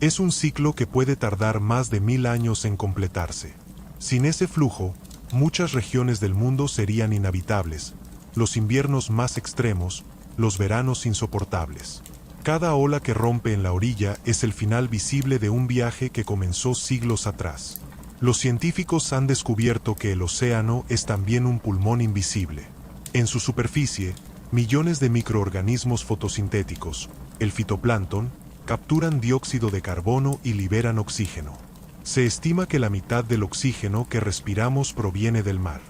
Es un ciclo que puede tardar más de 1000 años en completarse. Sin ese flujo, muchas regiones del mundo serían inhabitables, los inviernos más extremos, los veranos insoportables. Cada ola que rompe en la orilla es el final visible de un viaje que comenzó siglos atrás. Los científicos han descubierto que el océano es también un pulmón invisible. En su superficie, millones de microorganismos fotosintéticos, el fitoplancton, capturan dióxido de carbono y liberan oxígeno. Se estima que la mitad del oxígeno que respiramos proviene del mar.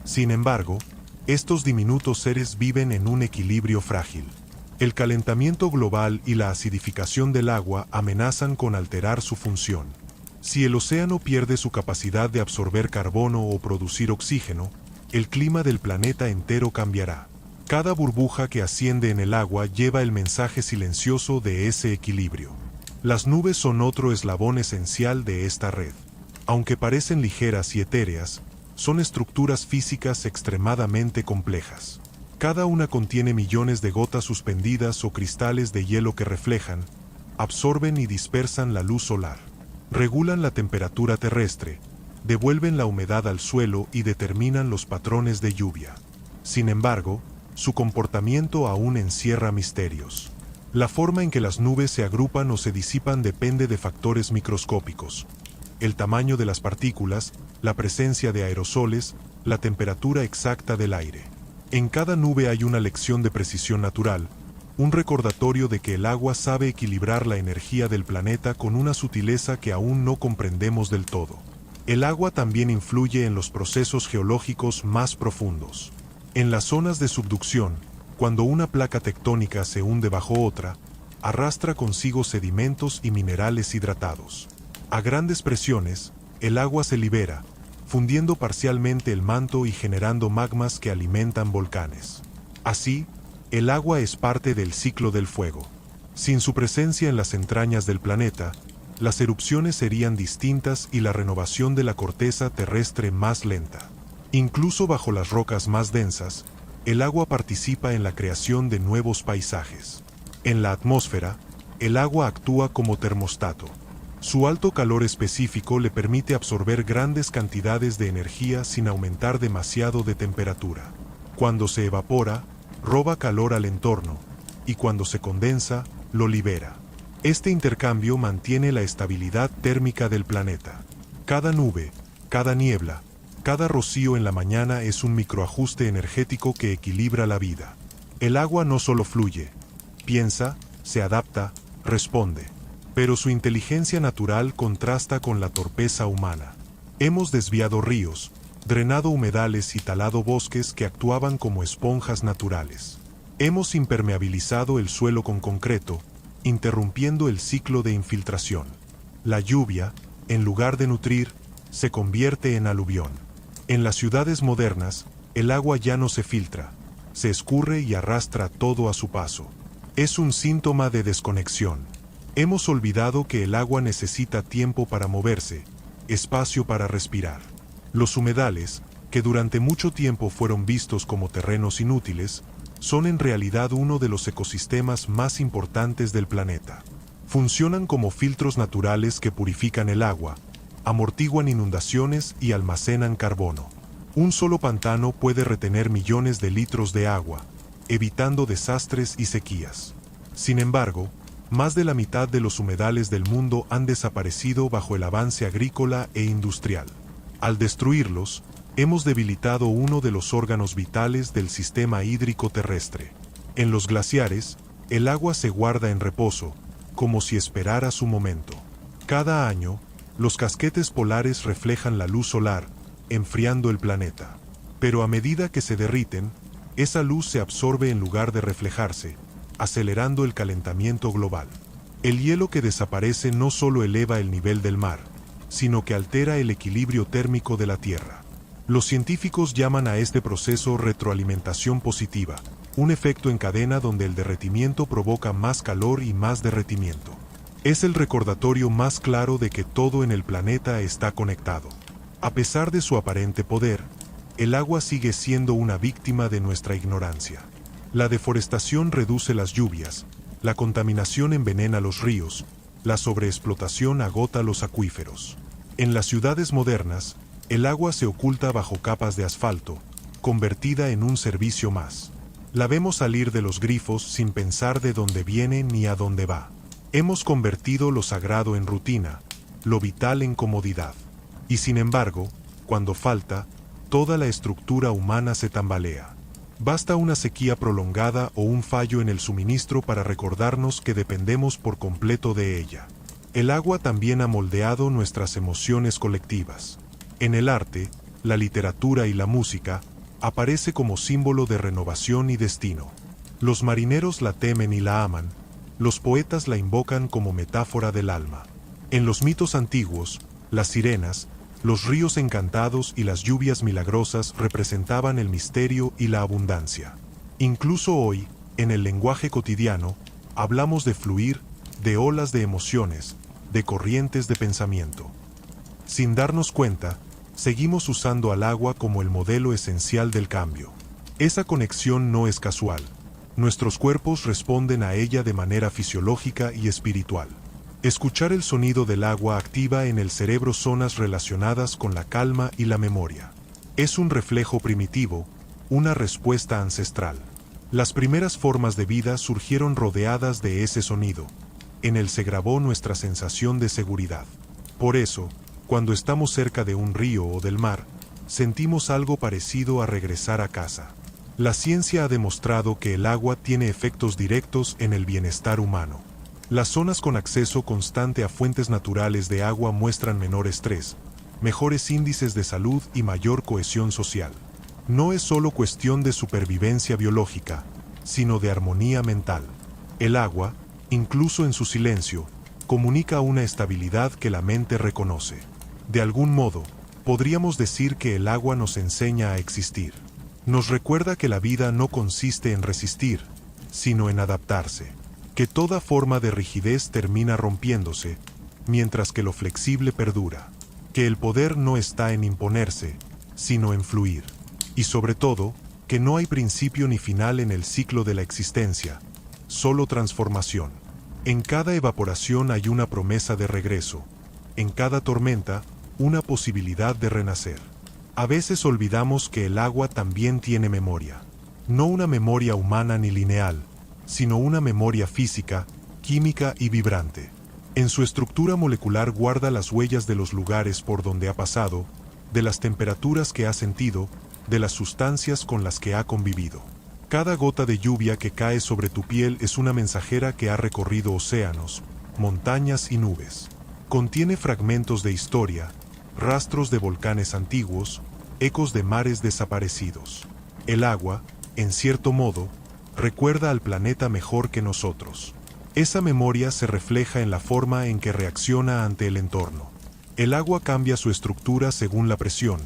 Sin embargo, estos diminutos seres viven en un equilibrio frágil. El calentamiento global y la acidificación del agua amenazan con alterar su función. Si el océano pierde su capacidad de absorber carbono o producir oxígeno, el clima del planeta entero cambiará. Cada burbuja que asciende en el agua lleva el mensaje silencioso de ese equilibrio. Las nubes son otro eslabón esencial de esta red. Aunque parecen ligeras y etéreas, son estructuras físicas extremadamente complejas. Cada una contiene millones de gotas suspendidas o cristales de hielo que reflejan, absorben y dispersan la luz solar. Regulan la temperatura terrestre, devuelven la humedad al suelo y determinan los patrones de lluvia. Sin embargo, su comportamiento aún encierra misterios. La forma en que las nubes se agrupan o se disipan depende de factores microscópicos: el tamaño de las partículas, la presencia de aerosoles, la temperatura exacta del aire. En cada nube hay una lección de precisión natural, un recordatorio de que el agua sabe equilibrar la energía del planeta con una sutileza que aún no comprendemos del todo. El agua también influye en los procesos geológicos más profundos. En las zonas de subducción, cuando una placa tectónica se hunde bajo otra, arrastra consigo sedimentos y minerales hidratados. A grandes presiones, el agua se libera, fundiendo parcialmente el manto y generando magmas que alimentan volcanes. Así, el agua es parte del ciclo del fuego. Sin su presencia en las entrañas del planeta, las erupciones serían distintas y la renovación de la corteza terrestre más lenta. Incluso bajo las rocas más densas, el agua participa en la creación de nuevos paisajes. En la atmósfera, el agua actúa como termostato. Su alto calor específico le permite absorber grandes cantidades de energía sin aumentar demasiado de temperatura. Cuando se evapora, roba calor al entorno, y cuando se condensa, lo libera. Este intercambio mantiene la estabilidad térmica del planeta. Cada nube, cada niebla, cada rocío en la mañana es un microajuste energético que equilibra la vida. El agua no solo fluye, piensa, se adapta, responde. Pero su inteligencia natural contrasta con la torpeza humana. Hemos desviado ríos, drenado humedales y talado bosques que actuaban como esponjas naturales. Hemos impermeabilizado el suelo con concreto, interrumpiendo el ciclo de infiltración. La lluvia, en lugar de nutrir, se convierte en aluvión. En las ciudades modernas, el agua ya no se filtra, se escurre y arrastra todo a su paso. Es un síntoma de desconexión. Hemos olvidado que el agua necesita tiempo para moverse, espacio para respirar. Los humedales, que durante mucho tiempo fueron vistos como terrenos inútiles, son en realidad uno de los ecosistemas más importantes del planeta. Funcionan como filtros naturales que purifican el agua, amortiguan inundaciones y almacenan carbono. Un solo pantano puede retener millones de litros de agua, evitando desastres y sequías. Sin embargo, más de la mitad de los humedales del mundo han desaparecido bajo el avance agrícola e industrial. Al destruirlos, hemos debilitado uno de los órganos vitales del sistema hídrico terrestre. En los glaciares, el agua se guarda en reposo, como si esperara su momento. Cada año, los casquetes polares reflejan la luz solar, enfriando el planeta. Pero a medida que se derriten, esa luz se absorbe en lugar de reflejarse, acelerando el calentamiento global. El hielo que desaparece no solo eleva el nivel del mar, sino que altera el equilibrio térmico de la Tierra. Los científicos llaman a este proceso retroalimentación positiva, un efecto en cadena donde el derretimiento provoca más calor y más derretimiento. Es el recordatorio más claro de que todo en el planeta está conectado. A pesar de su aparente poder, el agua sigue siendo una víctima de nuestra ignorancia. La deforestación reduce las lluvias, la contaminación envenena los ríos, la sobreexplotación agota los acuíferos. En las ciudades modernas, el agua se oculta bajo capas de asfalto, convertida en un servicio más. La vemos salir de los grifos sin pensar de dónde viene ni a dónde va. Hemos convertido lo sagrado en rutina, lo vital en comodidad. Y sin embargo, cuando falta, toda la estructura humana se tambalea. Basta una sequía prolongada o un fallo en el suministro para recordarnos que dependemos por completo de ella. El agua también ha moldeado nuestras emociones colectivas. En el arte, la literatura y la música, aparece como símbolo de renovación y destino. Los marineros la temen y la aman, los poetas la invocan como metáfora del alma. En los mitos antiguos, las sirenas, los ríos encantados y las lluvias milagrosas representaban el misterio y la abundancia. Incluso hoy, en el lenguaje cotidiano, hablamos de fluir, de olas de emociones, de corrientes de pensamiento. Sin darnos cuenta, seguimos usando al agua como el modelo esencial del cambio. Esa conexión no es casual. Nuestros cuerpos responden a ella de manera fisiológica y espiritual. Escuchar el sonido del agua activa en el cerebro zonas relacionadas con la calma y la memoria. Es un reflejo primitivo, una respuesta ancestral. Las primeras formas de vida surgieron rodeadas de ese sonido. En él se grabó nuestra sensación de seguridad. Por eso, cuando estamos cerca de un río o del mar, sentimos algo parecido a regresar a casa. La ciencia ha demostrado que el agua tiene efectos directos en el bienestar humano. Las zonas con acceso constante a fuentes naturales de agua muestran menor estrés, mejores índices de salud y mayor cohesión social. No es solo cuestión de supervivencia biológica, sino de armonía mental. El agua, incluso en su silencio, comunica una estabilidad que la mente reconoce. De algún modo, podríamos decir que el agua nos enseña a existir. Nos recuerda que la vida no consiste en resistir, sino en adaptarse. Que toda forma de rigidez termina rompiéndose, mientras que lo flexible perdura. Que el poder no está en imponerse, sino en fluir. Y sobre todo, que no hay principio ni final en el ciclo de la existencia, solo transformación. En cada evaporación hay una promesa de regreso. En cada tormenta, una posibilidad de renacer. A veces olvidamos que el agua también tiene memoria. No una memoria humana ni lineal, sino una memoria física, química y vibrante. En su estructura molecular guarda las huellas de los lugares por donde ha pasado, de las temperaturas que ha sentido, de las sustancias con las que ha convivido. Cada gota de lluvia que cae sobre tu piel es una mensajera que ha recorrido océanos, montañas y nubes. Contiene fragmentos de historia, rastros de volcanes antiguos, ecos de mares desaparecidos. El agua, en cierto modo, recuerda al planeta mejor que nosotros. Esa memoria se refleja en la forma en que reacciona ante el entorno. El agua cambia su estructura según la presión,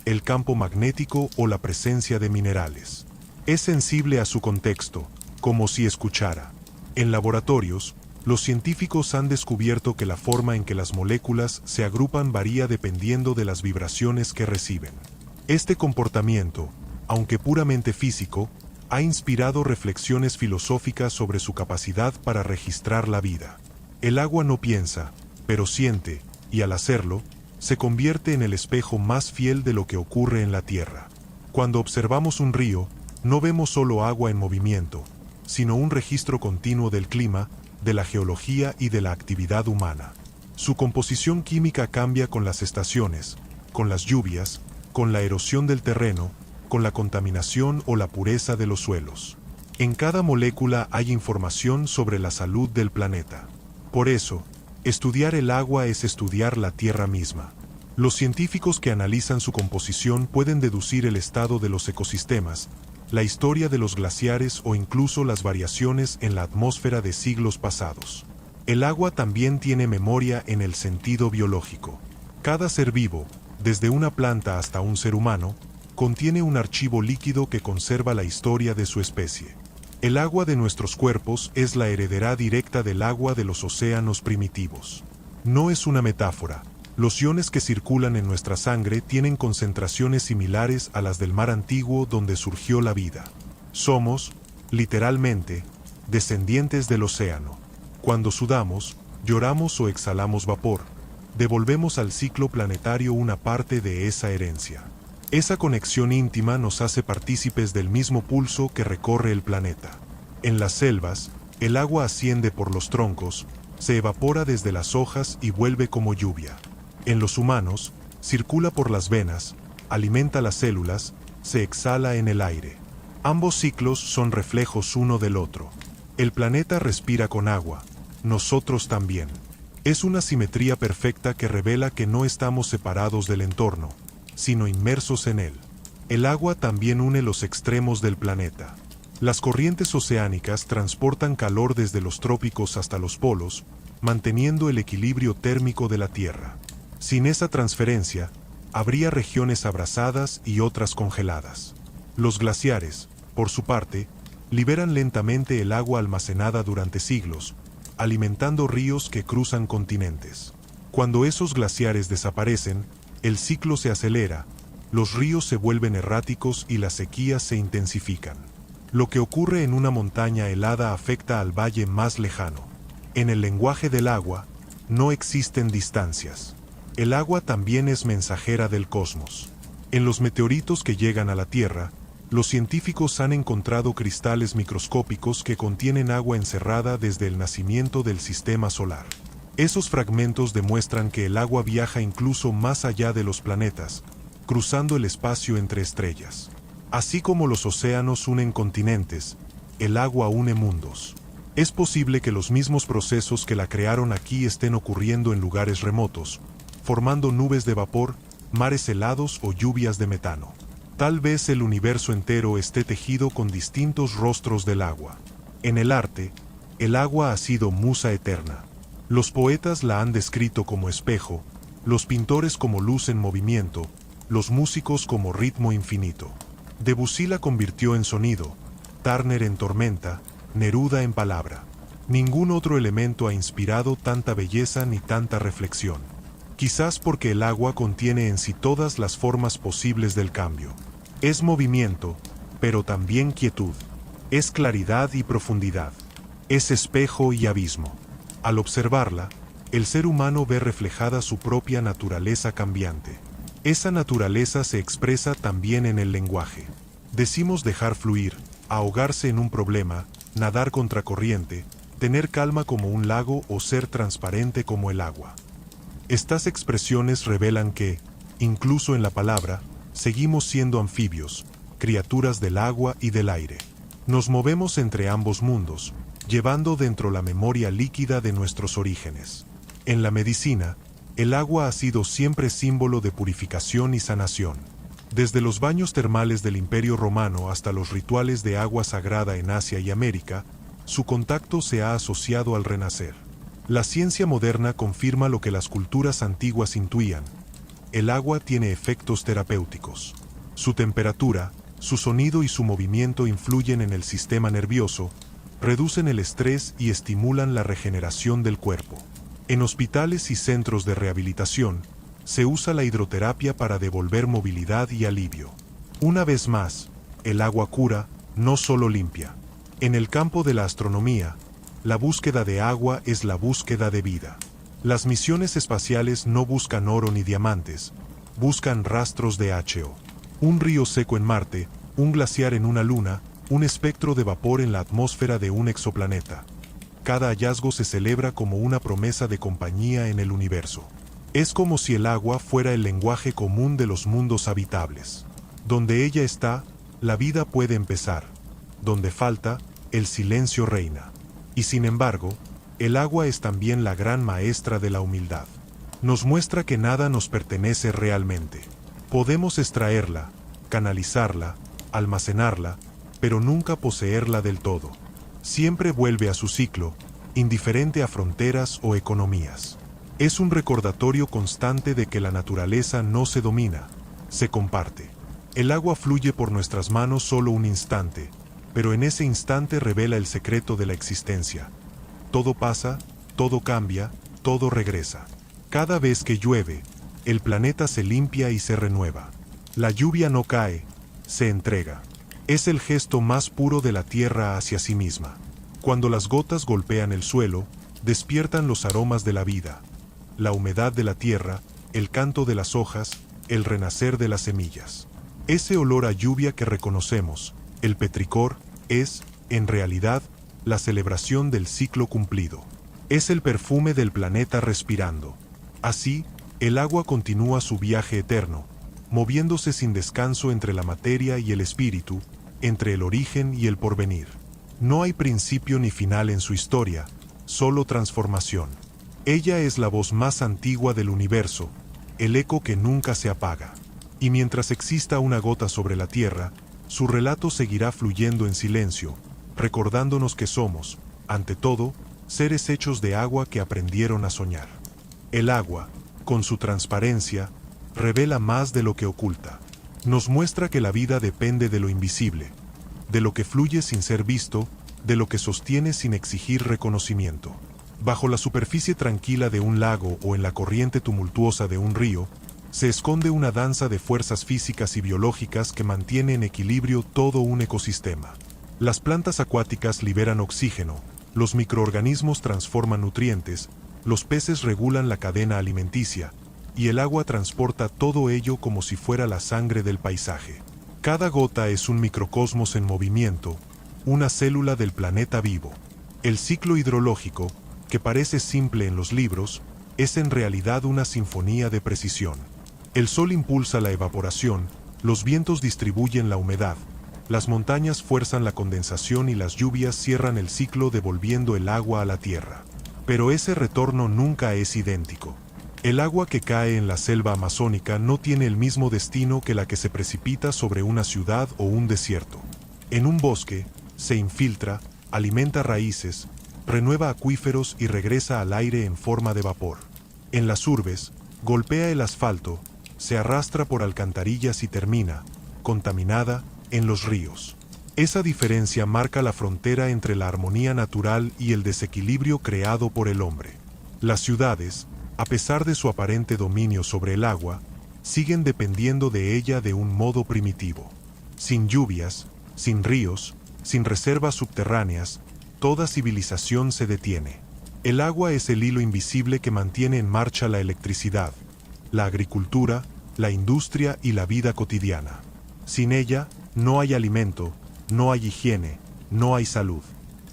el campo magnético o la presencia de minerales. Es sensible a su contexto, como si escuchara. En laboratorios, los científicos han descubierto que la forma en que las moléculas se agrupan varía dependiendo de las vibraciones que reciben. Este comportamiento, aunque puramente físico, ha inspirado reflexiones filosóficas sobre su capacidad para registrar la vida. El agua no piensa, pero siente, y al hacerlo, se convierte en el espejo más fiel de lo que ocurre en la Tierra. Cuando observamos un río, no vemos solo agua en movimiento, sino un registro continuo del clima, de la geología y de la actividad humana. Su composición química cambia con las estaciones, con las lluvias, con la erosión del terreno, con la contaminación o la pureza de los suelos. En cada molécula hay información sobre la salud del planeta. Por eso, estudiar el agua es estudiar la Tierra misma. Los científicos que analizan su composición pueden deducir el estado de los ecosistemas, la historia de los glaciares o incluso las variaciones en la atmósfera de siglos pasados. El agua también tiene memoria en el sentido biológico. Cada ser vivo, desde una planta hasta un ser humano, contiene un archivo líquido que conserva la historia de su especie. El agua de nuestros cuerpos es la heredera directa del agua de los océanos primitivos. No es una metáfora. Los iones que circulan en nuestra sangre tienen concentraciones similares a las del mar antiguo donde surgió la vida. Somos, literalmente, descendientes del océano. Cuando sudamos, lloramos o exhalamos vapor, devolvemos al ciclo planetario una parte de esa herencia. Esa conexión íntima nos hace partícipes del mismo pulso que recorre el planeta. En las selvas, el agua asciende por los troncos, se evapora desde las hojas y vuelve como lluvia. En los humanos, circula por las venas, alimenta las células, se exhala en el aire. Ambos ciclos son reflejos uno del otro. El planeta respira con agua, nosotros también. Es una simetría perfecta que revela que no estamos separados del entorno, sino inmersos en él. El agua también une los extremos del planeta. Las corrientes oceánicas transportan calor desde los trópicos hasta los polos, manteniendo el equilibrio térmico de la Tierra. Sin esa transferencia, habría regiones abrasadas y otras congeladas. Los glaciares, por su parte, liberan lentamente el agua almacenada durante siglos, alimentando ríos que cruzan continentes. Cuando esos glaciares desaparecen, el ciclo se acelera, los ríos se vuelven erráticos y las sequías se intensifican. Lo que ocurre en una montaña helada afecta al valle más lejano. En el lenguaje del agua, no existen distancias. El agua también es mensajera del cosmos. En los meteoritos que llegan a la Tierra, los científicos han encontrado cristales microscópicos que contienen agua encerrada desde el nacimiento del sistema solar. Esos fragmentos demuestran que el agua viaja incluso más allá de los planetas, cruzando el espacio entre estrellas. Así como los océanos unen continentes, el agua une mundos. Es posible que los mismos procesos que la crearon aquí estén ocurriendo en lugares remotos, formando nubes de vapor, mares helados o lluvias de metano. Tal vez el universo entero esté tejido con distintos rostros del agua. En el arte, el agua ha sido musa eterna. Los poetas la han descrito como espejo, los pintores como luz en movimiento, los músicos como ritmo infinito. Debussy la convirtió en sonido, Turner en tormenta, Neruda en palabra. Ningún otro elemento ha inspirado tanta belleza ni tanta reflexión. Quizás porque el agua contiene en sí todas las formas posibles del cambio. Es movimiento, pero también quietud. Es claridad y profundidad. Es espejo y abismo. Al observarla, el ser humano ve reflejada su propia naturaleza cambiante. Esa naturaleza se expresa también en el lenguaje. Decimos dejar fluir, ahogarse en un problema, nadar contracorriente, tener calma como un lago o ser transparente como el agua. Estas expresiones revelan que, incluso en la palabra, seguimos siendo anfibios, criaturas del agua y del aire. Nos movemos entre ambos mundos, llevando dentro la memoria líquida de nuestros orígenes. En la medicina, el agua ha sido siempre símbolo de purificación y sanación. Desde los baños termales del Imperio Romano hasta los rituales de agua sagrada en Asia y América, su contacto se ha asociado al renacer. La ciencia moderna confirma lo que las culturas antiguas intuían. El agua tiene efectos terapéuticos. Su temperatura, su sonido y su movimiento influyen en el sistema nervioso, reducen el estrés y estimulan la regeneración del cuerpo. En hospitales y centros de rehabilitación, se usa la hidroterapia para devolver movilidad y alivio. Una vez más, el agua cura, no solo limpia. En el campo de la astronomía, la búsqueda de agua es la búsqueda de vida. Las misiones espaciales no buscan oro ni diamantes, buscan rastros de H.O. Un río seco en Marte, un glaciar en una luna, un espectro de vapor en la atmósfera de un exoplaneta. Cada hallazgo se celebra como una promesa de compañía en el universo. Es como si el agua fuera el lenguaje común de los mundos habitables. Donde ella está, la vida puede empezar. Donde falta, el silencio reina. Y sin embargo, el agua es también la gran maestra de la humildad. Nos muestra que nada nos pertenece realmente. Podemos extraerla, canalizarla, almacenarla, pero nunca poseerla del todo. Siempre vuelve a su ciclo, indiferente a fronteras o economías. Es un recordatorio constante de que la naturaleza no se domina, se comparte. El agua fluye por nuestras manos solo un instante, pero en ese instante revela el secreto de la existencia. Todo pasa, todo cambia, todo regresa. Cada vez que llueve, el planeta se limpia y se renueva. La lluvia no cae, se entrega. Es el gesto más puro de la tierra hacia sí misma. Cuando las gotas golpean el suelo, despiertan los aromas de la vida. La humedad de la tierra, el canto de las hojas, el renacer de las semillas. Ese olor a lluvia que reconocemos, el petricor, es, en realidad, la celebración del ciclo cumplido. Es el perfume del planeta respirando. Así, el agua continúa su viaje eterno, moviéndose sin descanso entre la materia y el espíritu, entre el origen y el porvenir. No hay principio ni final en su historia, solo transformación. Ella es la voz más antigua del universo, el eco que nunca se apaga. Y mientras exista una gota sobre la tierra, su relato seguirá fluyendo en silencio, recordándonos que somos, ante todo, seres hechos de agua que aprendieron a soñar. El agua, con su transparencia, revela más de lo que oculta. Nos muestra que la vida depende de lo invisible, de lo que fluye sin ser visto, de lo que sostiene sin exigir reconocimiento. Bajo la superficie tranquila de un lago o en la corriente tumultuosa de un río, se esconde una danza de fuerzas físicas y biológicas que mantiene en equilibrio todo un ecosistema. Las plantas acuáticas liberan oxígeno, los microorganismos transforman nutrientes, los peces regulan la cadena alimenticia, y el agua transporta todo ello como si fuera la sangre del paisaje. Cada gota es un microcosmos en movimiento, una célula del planeta vivo. El ciclo hidrológico, que parece simple en los libros, es en realidad una sinfonía de precisión. El sol impulsa la evaporación, Los vientos distribuyen la humedad, las montañas fuerzan la condensación y las lluvias cierran el ciclo devolviendo el agua a la tierra. Pero ese retorno nunca es idéntico. El agua que cae en la selva amazónica no tiene el mismo destino que la que se precipita sobre una ciudad o un desierto. En un bosque, se infiltra, alimenta raíces, renueva acuíferos y regresa al aire en forma de vapor. En las urbes, golpea el asfalto, se arrastra por alcantarillas y termina, contaminada, en los ríos. Esa diferencia marca la frontera entre la armonía natural y el desequilibrio creado por el hombre. Las ciudades, a pesar de su aparente dominio sobre el agua, siguen dependiendo de ella de un modo primitivo. Sin lluvias, sin ríos, sin reservas subterráneas, toda civilización se detiene. El agua es el hilo invisible que mantiene en marcha la electricidad, la agricultura, la industria y la vida cotidiana. Sin ella, no hay alimento, no hay higiene, no hay salud.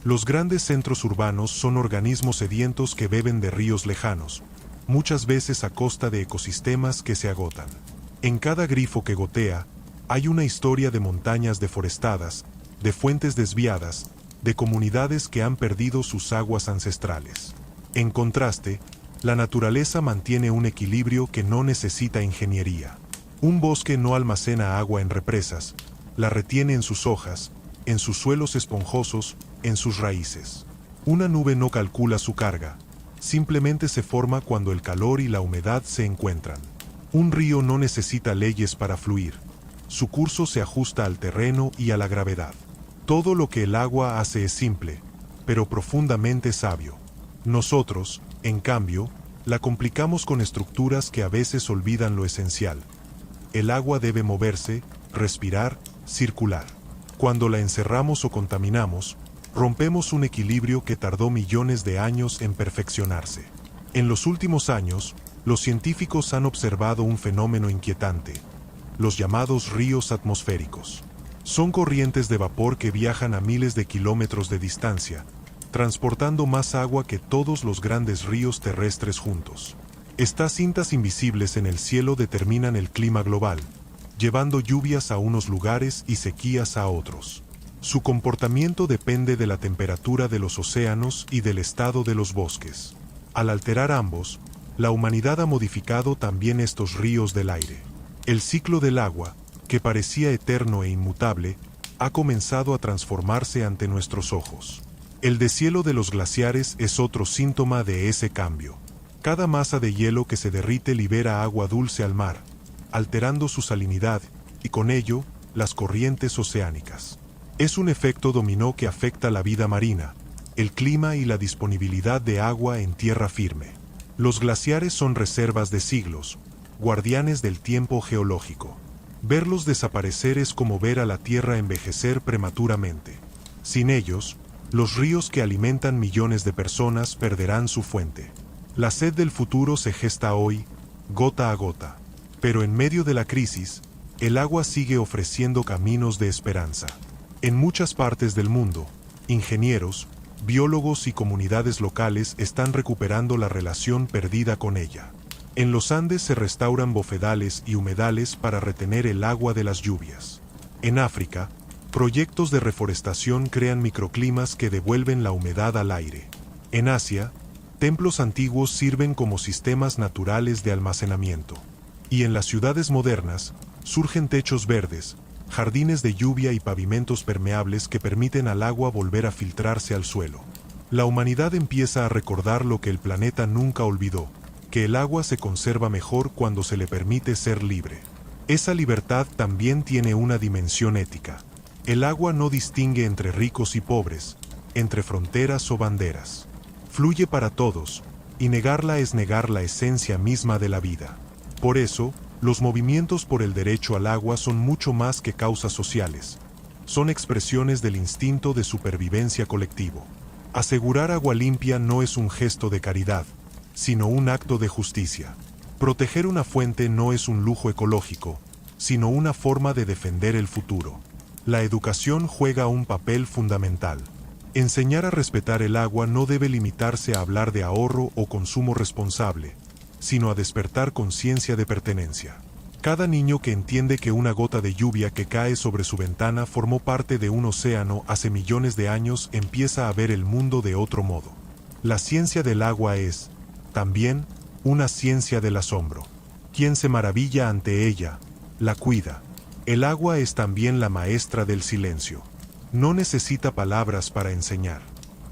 Los grandes centros urbanos son organismos sedientos que beben de ríos lejanos, muchas veces a costa de ecosistemas que se agotan. En cada grifo que gotea, hay una historia de montañas deforestadas, de fuentes desviadas, de comunidades que han perdido sus aguas ancestrales. En contraste, la naturaleza mantiene un equilibrio que no necesita ingeniería. Un bosque no almacena agua en represas, la retiene en sus hojas, en sus suelos esponjosos, en sus raíces. Una nube no calcula su carga, simplemente se forma cuando el calor y la humedad se encuentran. Un río no necesita leyes para fluir, su curso se ajusta al terreno y a la gravedad. Todo lo que el agua hace es simple, pero profundamente sabio. Nosotros, en cambio, la complicamos con estructuras que a veces olvidan lo esencial. El agua debe moverse, respirar, circular. Cuando la encerramos o contaminamos, rompemos un equilibrio que tardó millones de años en perfeccionarse. En los últimos años, los científicos han observado un fenómeno inquietante: los llamados ríos atmosféricos. Son corrientes de vapor que viajan a miles de kilómetros de distancia, transportando más agua que todos los grandes ríos terrestres juntos. Estas cintas invisibles en el cielo determinan el clima global, llevando lluvias a unos lugares y sequías a otros. Su comportamiento depende de la temperatura de los océanos y del estado de los bosques. Al alterar ambos, la humanidad ha modificado también estos ríos del aire. El ciclo del agua, que parecía eterno e inmutable, ha comenzado a transformarse ante nuestros ojos. El deshielo de los glaciares es otro síntoma de ese cambio. Cada masa de hielo que se derrite libera agua dulce al mar, alterando su salinidad, y con ello, las corrientes oceánicas. Es un efecto dominó que afecta la vida marina, el clima y la disponibilidad de agua en tierra firme. Los glaciares son reservas de siglos, guardianes del tiempo geológico. Verlos desaparecer es como ver a la Tierra envejecer prematuramente. Sin ellos, los ríos que alimentan millones de personas perderán su fuente. La sed del futuro se gesta hoy, gota a gota. Pero en medio de la crisis, el agua sigue ofreciendo caminos de esperanza. En muchas partes del mundo, ingenieros, biólogos y comunidades locales están recuperando la relación perdida con ella. En los Andes se restauran bofedales y humedales para retener el agua de las lluvias. En África, proyectos de reforestación crean microclimas que devuelven la humedad al aire. En Asia, templos antiguos sirven como sistemas naturales de almacenamiento. Y en las ciudades modernas, surgen techos verdes, jardines de lluvia y pavimentos permeables que permiten al agua volver a filtrarse al suelo. La humanidad empieza a recordar lo que el planeta nunca olvidó: que el agua se conserva mejor cuando se le permite ser libre. Esa libertad también tiene una dimensión ética. El agua no distingue entre ricos y pobres, entre fronteras o banderas. Fluye para todos, y negarla es negar la esencia misma de la vida. Por eso, los movimientos por el derecho al agua son mucho más que causas sociales. Son expresiones del instinto de supervivencia colectivo. Asegurar agua limpia no es un gesto de caridad, sino un acto de justicia. Proteger una fuente no es un lujo ecológico, sino una forma de defender el futuro. La educación juega un papel fundamental. Enseñar a respetar el agua no debe limitarse a hablar de ahorro o consumo responsable, sino a despertar conciencia de pertenencia. Cada niño que entiende que una gota de lluvia que cae sobre su ventana formó parte de un océano hace millones de años empieza a ver el mundo de otro modo. La ciencia del agua es, también, una ciencia del asombro. Quien se maravilla ante ella, la cuida. El agua es también la maestra del silencio. No necesita palabras para enseñar.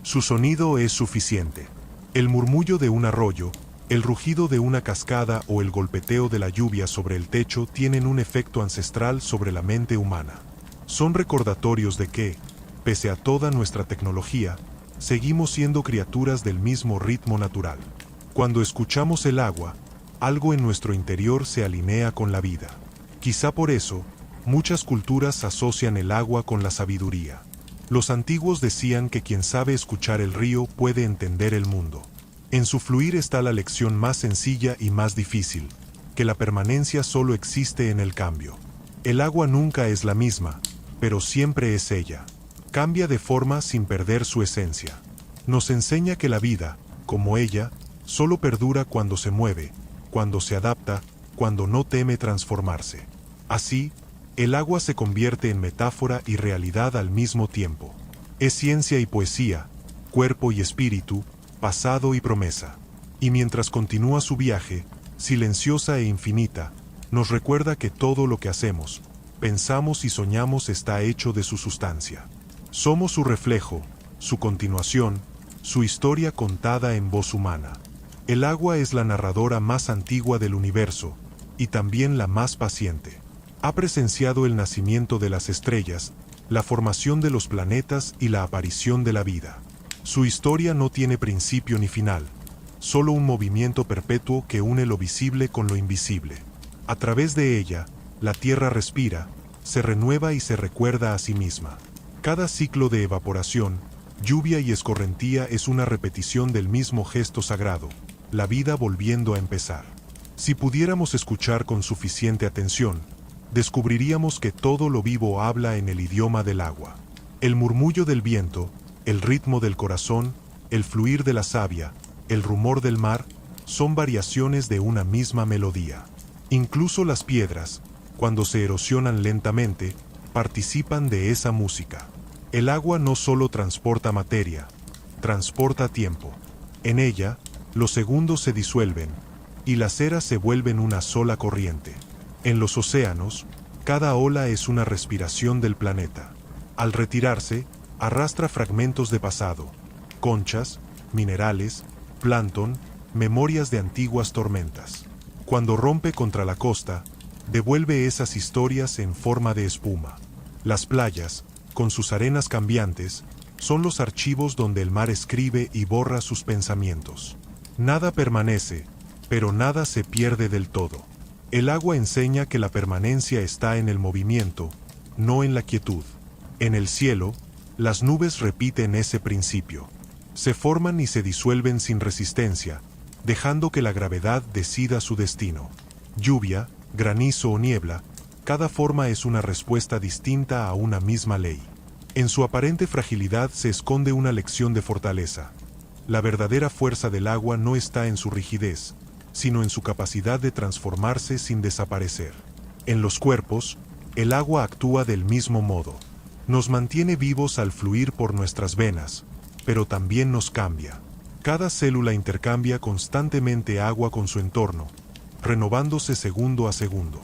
Su sonido es suficiente. El murmullo de un arroyo, el rugido de una cascada o el golpeteo de la lluvia sobre el techo tienen un efecto ancestral sobre la mente humana. Son recordatorios de que, pese a toda nuestra tecnología, seguimos siendo criaturas del mismo ritmo natural. Cuando escuchamos el agua, algo en nuestro interior se alinea con la vida. Quizá por eso, muchas culturas asocian el agua con la sabiduría. Los antiguos decían que quien sabe escuchar el río puede entender el mundo. En su fluir está la lección más sencilla y más difícil, que la permanencia solo existe en el cambio. El agua nunca es la misma, pero siempre es ella. Cambia de forma sin perder su esencia. Nos enseña que la vida, como ella, solo perdura cuando se mueve, cuando se adapta, cuando no teme transformarse. Así, el agua se convierte en metáfora y realidad al mismo tiempo. Es ciencia y poesía, cuerpo y espíritu, pasado y promesa. Y mientras continúa su viaje, silenciosa e infinita, nos recuerda que todo lo que hacemos, pensamos y soñamos está hecho de su sustancia. Somos su reflejo, su continuación, su historia contada en voz humana. El agua es la narradora más antigua del universo, y también la más paciente. Ha presenciado el nacimiento de las estrellas, la formación de los planetas y la aparición de la vida. Su historia no tiene principio ni final, solo un movimiento perpetuo que une lo visible con lo invisible. A través de ella, la Tierra respira, se renueva y se recuerda a sí misma. Cada ciclo de evaporación, lluvia y escorrentía es una repetición del mismo gesto sagrado, la vida volviendo a empezar. Si pudiéramos escuchar con suficiente atención, descubriríamos que todo lo vivo habla en el idioma del agua. El murmullo del viento, el ritmo del corazón, el fluir de la savia, el rumor del mar, son variaciones de una misma melodía. Incluso las piedras, cuando se erosionan lentamente, participan de esa música. El agua no solo transporta materia, transporta tiempo. En ella, los segundos se disuelven, y las eras se vuelven una sola corriente. En los océanos, cada ola es una respiración del planeta. Al retirarse, arrastra fragmentos de pasado, conchas, minerales, plancton, memorias de antiguas tormentas. Cuando rompe contra la costa, devuelve esas historias en forma de espuma. Las playas, con sus arenas cambiantes, son los archivos donde el mar escribe y borra sus pensamientos. Nada permanece, pero nada se pierde del todo. El agua enseña que la permanencia está en el movimiento, no en la quietud. En el cielo, las nubes repiten ese principio. Se forman y se disuelven sin resistencia, dejando que la gravedad decida su destino. Lluvia, granizo o niebla, cada forma es una respuesta distinta a una misma ley. En su aparente fragilidad se esconde una lección de fortaleza. La verdadera fuerza del agua no está en su rigidez, sino en su capacidad de transformarse sin desaparecer. En los cuerpos, el agua actúa del mismo modo. Nos mantiene vivos al fluir por nuestras venas, pero también nos cambia. Cada célula intercambia constantemente agua con su entorno, renovándose segundo a segundo.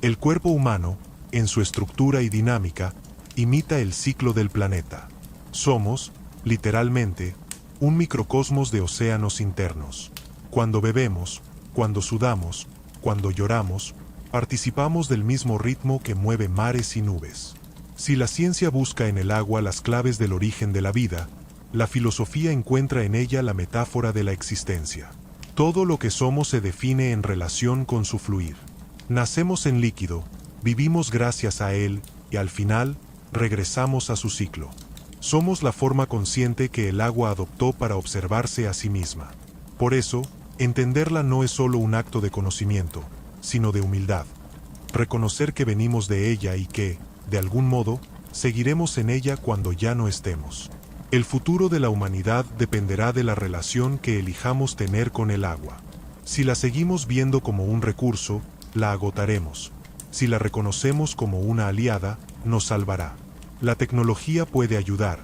El cuerpo humano, en su estructura y dinámica, imita el ciclo del planeta. Somos, literalmente, un microcosmos de océanos internos. Cuando bebemos, cuando sudamos, cuando lloramos, participamos del mismo ritmo que mueve mares y nubes. Si la ciencia busca en el agua las claves del origen de la vida, la filosofía encuentra en ella la metáfora de la existencia. Todo lo que somos se define en relación con su fluir. Nacemos en líquido, vivimos gracias a él, y al final, regresamos a su ciclo. Somos la forma consciente que el agua adoptó para observarse a sí misma. Por eso, entenderla no es solo un acto de conocimiento, sino de humildad. Reconocer que venimos de ella y que, de algún modo, seguiremos en ella cuando ya no estemos. El futuro de la humanidad dependerá de la relación que elijamos tener con el agua. Si la seguimos viendo como un recurso, la agotaremos. Si la reconocemos como una aliada, nos salvará. La tecnología puede ayudar,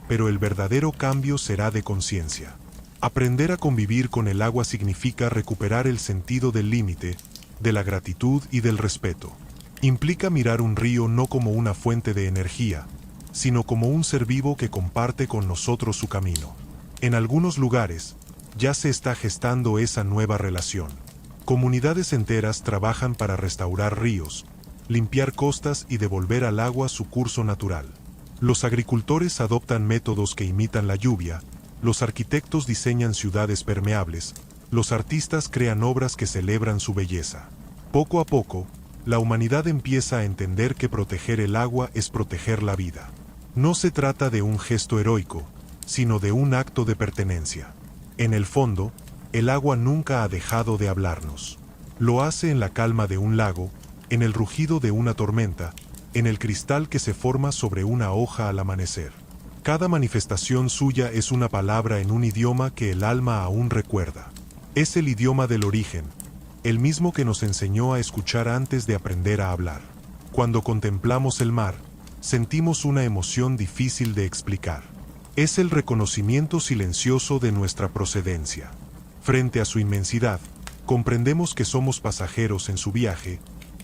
pero el verdadero cambio será de conciencia. Aprender a convivir con el agua significa recuperar el sentido del límite, de la gratitud y del respeto. Implica mirar un río no como una fuente de energía, sino como un ser vivo que comparte con nosotros su camino. En algunos lugares, ya se está gestando esa nueva relación. Comunidades enteras trabajan para restaurar ríos, limpiar costas y devolver al agua su curso natural. Los agricultores adoptan métodos que imitan la lluvia, los arquitectos diseñan ciudades permeables, los artistas crean obras que celebran su belleza. Poco a poco, la humanidad empieza a entender que proteger el agua es proteger la vida. No se trata de un gesto heroico, sino de un acto de pertenencia. En el fondo, el agua nunca ha dejado de hablarnos. Lo hace en la calma de un lago, en el rugido de una tormenta, en el cristal que se forma sobre una hoja al amanecer. Cada manifestación suya es una palabra en un idioma que el alma aún recuerda. Es el idioma del origen, el mismo que nos enseñó a escuchar antes de aprender a hablar. Cuando contemplamos el mar, sentimos una emoción difícil de explicar. Es el reconocimiento silencioso de nuestra procedencia. Frente a su inmensidad, comprendemos que somos pasajeros en su viaje,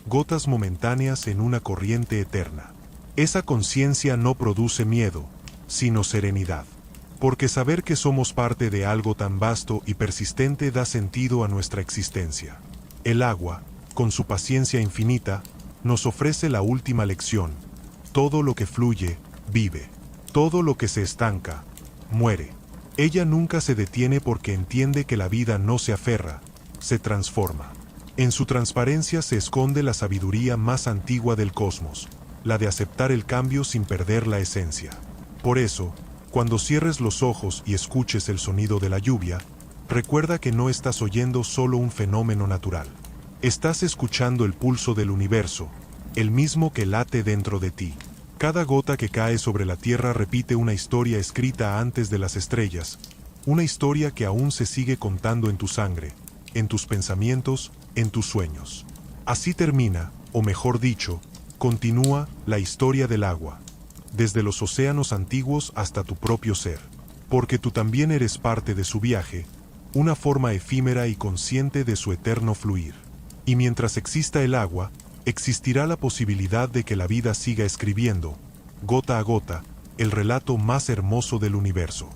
gotas momentáneas en una corriente eterna. Esa conciencia no produce miedo, sino serenidad. Porque saber que somos parte de algo tan vasto y persistente da sentido a nuestra existencia. El agua, con su paciencia infinita, nos ofrece la última lección. Todo lo que fluye, vive. Todo lo que se estanca, muere. Ella nunca se detiene porque entiende que la vida no se aferra, se transforma. En su transparencia se esconde la sabiduría más antigua del cosmos, la de aceptar el cambio sin perder la esencia. Por eso, cuando cierres los ojos y escuches el sonido de la lluvia, recuerda que no estás oyendo solo un fenómeno natural. Estás escuchando el pulso del universo, el mismo que late dentro de ti. Cada gota que cae sobre la tierra repite una historia escrita antes de las estrellas, una historia que aún se sigue contando en tu sangre, en tus pensamientos, en tus sueños. Así termina, o mejor dicho, continúa la historia del agua, desde los océanos antiguos hasta tu propio ser, porque tú también eres parte de su viaje, una forma efímera y consciente de su eterno fluir. Y mientras exista el agua, existirá la posibilidad de que la vida siga escribiendo, gota a gota, el relato más hermoso del universo.